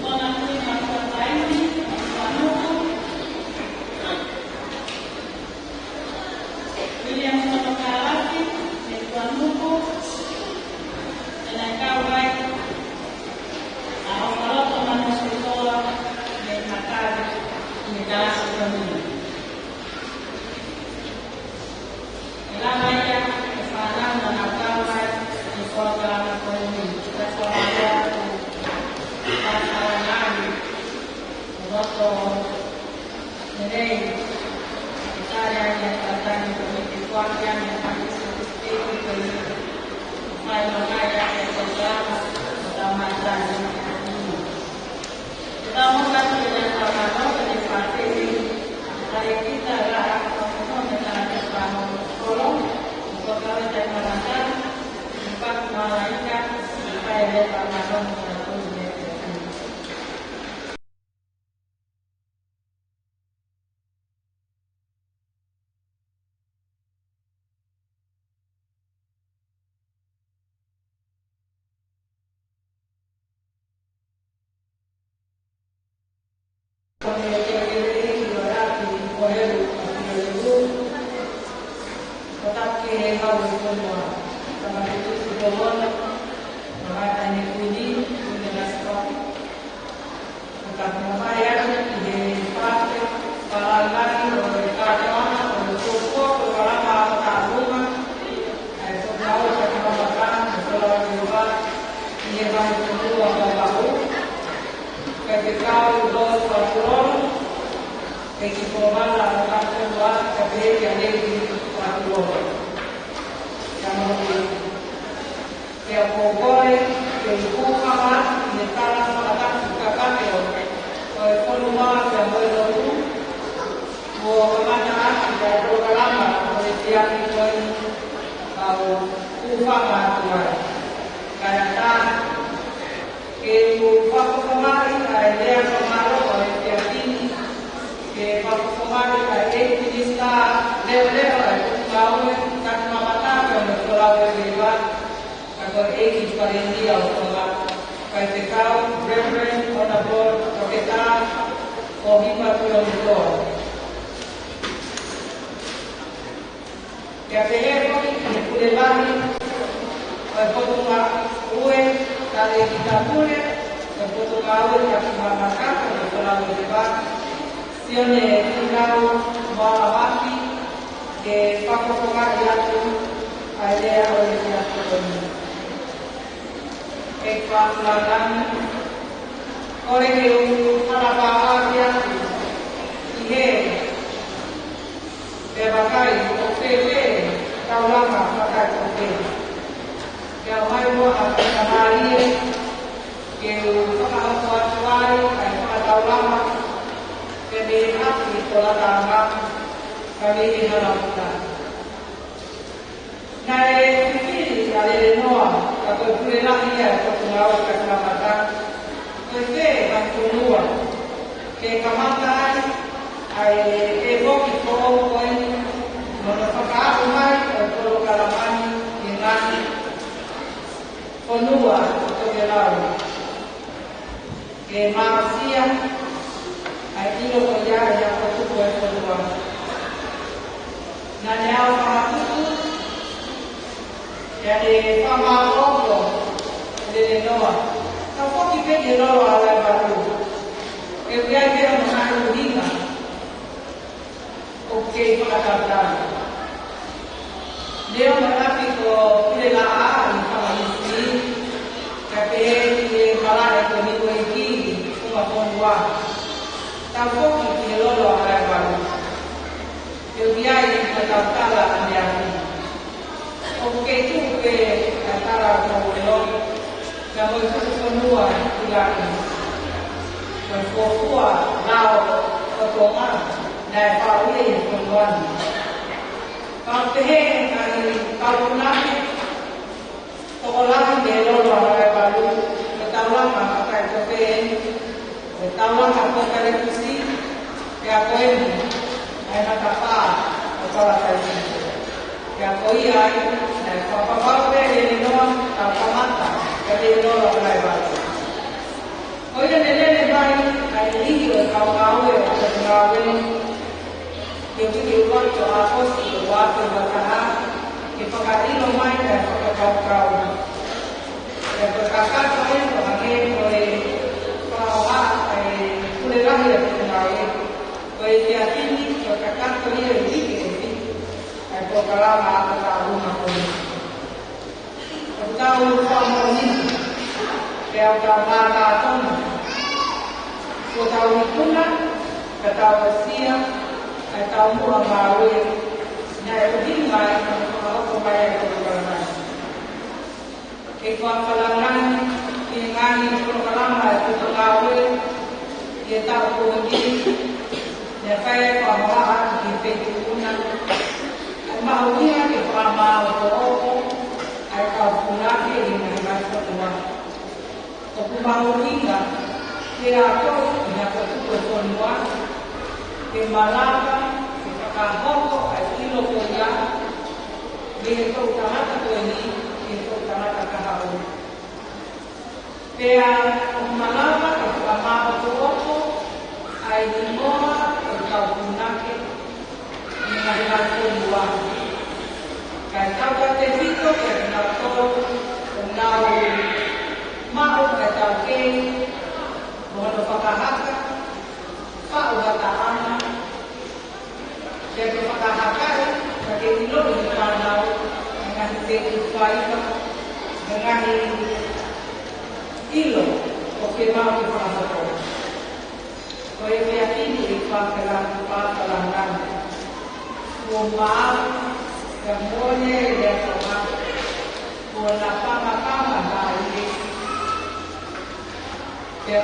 Dona Prima Cortaini, Manuku, William Sonokaraki, Manuku, Enakawai, Ahokaloto Manusikola, Mekakari, Mekalasi Kamini. Elamaya, Kefanan, dan Akawai, Nikola Kamini, Kefanan, Pasarangan, Roto, Nerei, Italia yang datang dari keluarga yang kami sendiri dari Malaysia yang berjalan bersama dan kita mengatakan dengan sama-sama dari partai ini dari kita adalah sama-sama dengan bersama kolom untuk kami dan merasa empat malaikat supaya bersama-sama menyatu dunia. Idea oleh ekwalan oleh harapan yang ihe bebakai OPP kau lama pakai OPP kau mai buat apa hari kau pakai tuai kau lama jadi hati pola tangan kami harapkan naik ini ada Noah atau pulang ini atau pulau keselamatan mereka bantu Noah ke kamatai ebok itu poin menetapkan rumah atau kalaman dengan Noah atau Belau ke manusia itu kerja yang bertujuan Noah nanya apa itu jadi pama rogo de Noah. Kau kita di Noah ala baru. Kemudian dia mengaku dia. Oke, kata dia mengaku ko pulela sama istri. Tapi dia malah itu ni lagi cuma pembuat. Kau kita di Noah ala baru. Kemudian dia kata dia Oke itu ke antara kawan yang semua bulan berfokus lau pertolongan dari Pauli kawan. Kalau kalau nanti sekolah belok orang baru bertahun pakai kopen bertahun pakai televisi ya koin ada apa sekolah tadi ya koi ay papapau de Noah tapamata de Noah lai ba koi de le bai ai li kau ngawe dia buat doa pos doa berkah di pekari rumah dan kau dan berkata koi bagi koi kawa kulit lahir ngawe koi dia tinggi berkata koi lebih atau kalau apa tahu macam ni, tahu macam ni, kalau kalau tahu, so tahu itu lah, tahu siapa, tahu muam baru, nak begini baik, kalau supaya itu berjalan. Kalau kalangan dengan kalangan itu tahu, dia tahu begini, dia kaya bahawa kita itu Maunya ke pama atau atau pulang ke dengan semua. Aku mau tinggal, dia atau dia ketua semua, ke Malaka, ke Kahoko, Kilo Koya, dia itu utama tu ini, dia utama Kahau. Dia Malaka, ke pama atau ai Moa, atau pulang ke dengan semua. Kau kata itu kerana kau mau kata ke mohon fakahaka pak kata anak jadi fakahaka bagi ilo di mana dengan sesuatu dengan ilo oke mau dipahami kau yakin di pangkalan rumah semuanya dia sama pola pama dari dia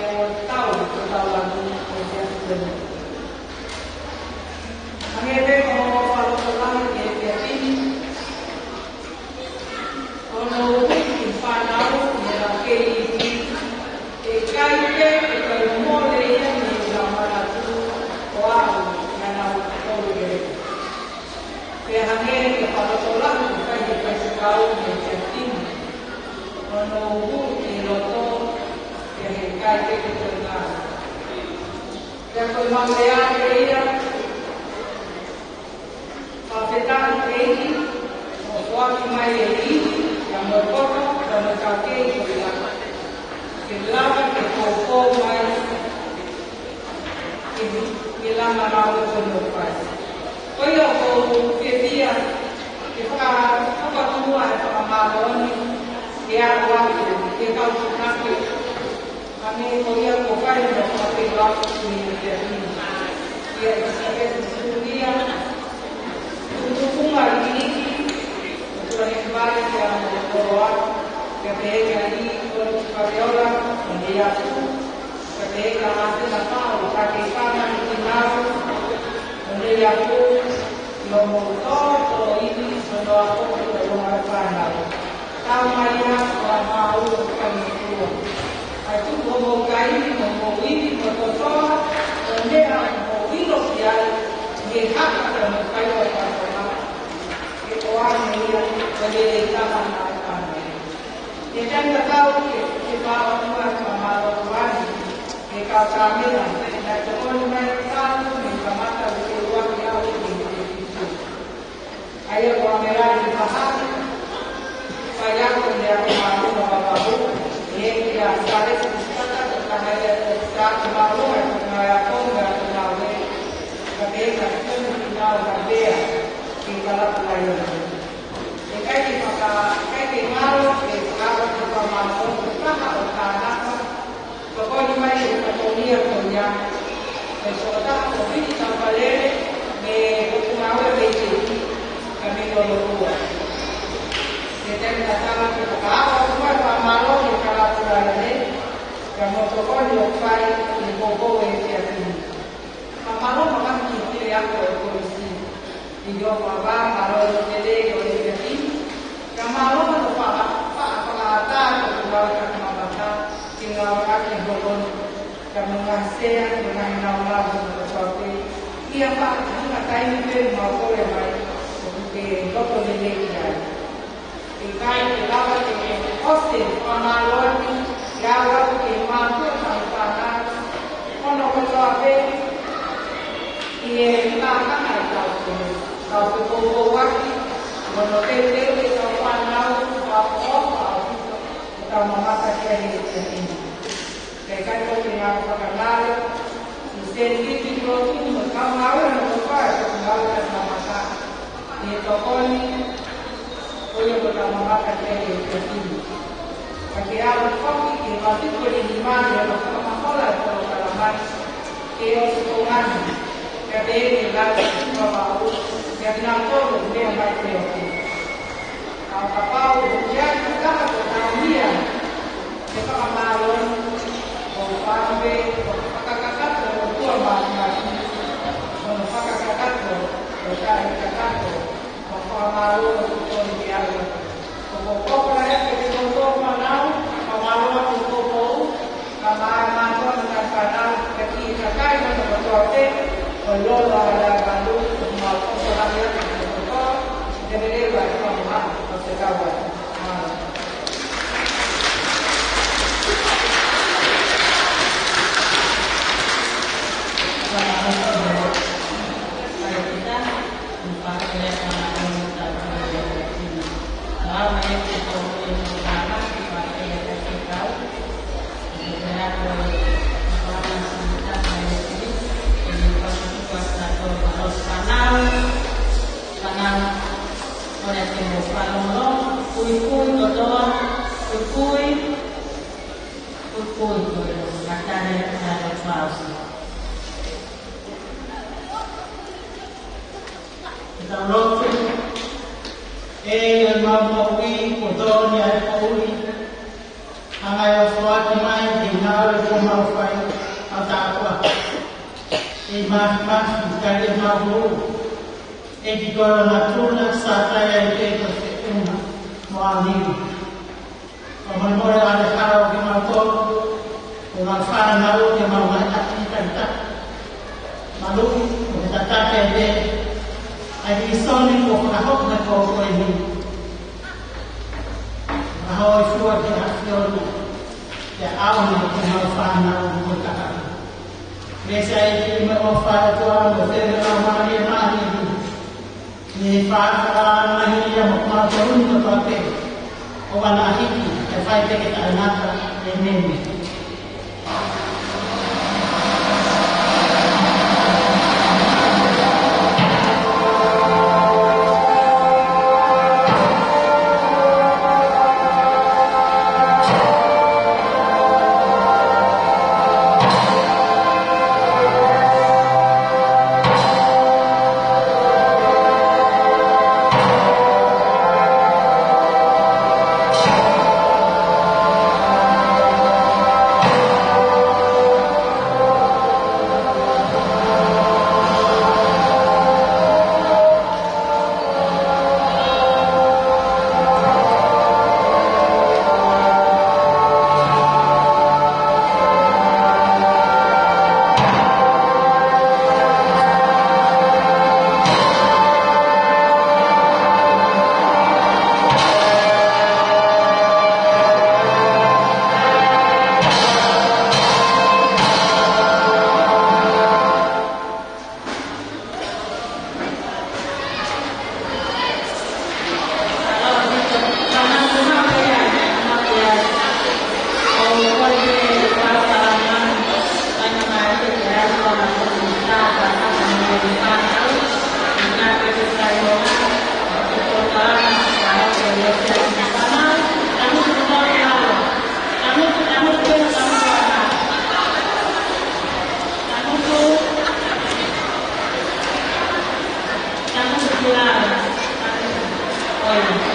tahu ketahuan dia sebenarnya. Hanya kalau orang dia ini kalau panau dia kiri kaite kalau mole yang di dalam itu wow yang tahu dia hanya kalau orang bukan dikasih tahu dia tinggi menunggu di loto yang kaite kita dengar dan kalau melihat dia paketan ini waktu mai ini yang berpokok dan berkaki Silakan kekoko mai bila malau penupai. Kaya ko kebia kita apa tu kami korea kokai na kapilak ni Berlin. Ia disebut Suria. Untuk hari ini, untuk kembali yang membawa kebenaran ini untuk karyola mendiak, kebenaran masih datang pakai tangan dinar, mendiak lomotor ini semua aku berumah pandai. Tamanya orang mau kami keluar. Itu memokai, memowini, berkotor, mendiak, mewinok dia, dia akan memokai orang-orang. Orang yang menjadikan anak-anak. Dia jangan tahu kita orang sama orang kita kami dan semua mereka minta mata keluar jauh di situ. Ayo kamera dipaham. Saya punya malu bapak-bapak. Ini dia sekali kita karena dia tak malu karena aku enggak tahu. Tapi kita tahu dia kita lakukan. Cái máu thì các con mà cũng rất là cả lắm. Và coi như vậy là tổ nghiệp của nhà. Để số ta có biết trong và lễ về cũng máu về chỉ và mình rồi của. Thì tên là ta thì cả cũng phải vào máu thì cả là của là đấy. Và một số con được phải thì cô về thì mà máu mà các chị thì ăn của gì. Thì do mà máu rồi để rồi thì Kamalu pengalaman kemampuan tinggal kaki bolon dan mengasih dengan nama sesuatu yang pak kita ini mau boleh baik untuk dokter media. Jika kita pakai hostel pengalaman yang waktu mampu tanpa kono sesuatu ia kita akan ada tahu waktu menotete kita pandang apa kita memakai ini. Mereka itu dengan perkenal insentif itu mereka mahu mengubah masa di toko ini boleh kita memakai ini. Bagi awak kopi kita boleh dimana kita masalah kalau kalaman kita sekolah kita lagi bawa yang nampol dia baik dia. Apa ujian kita tahu dia. Kita kemarin sampai kakak-kakak tua macam kakak-kakak kakak malu untuk dia. Pokoknya kita untuk mana malu untuk malu dengan kadang ketika kita berdoa belum ada bantu maupun orangnya itu jadi banyak orang berkawan. Oya.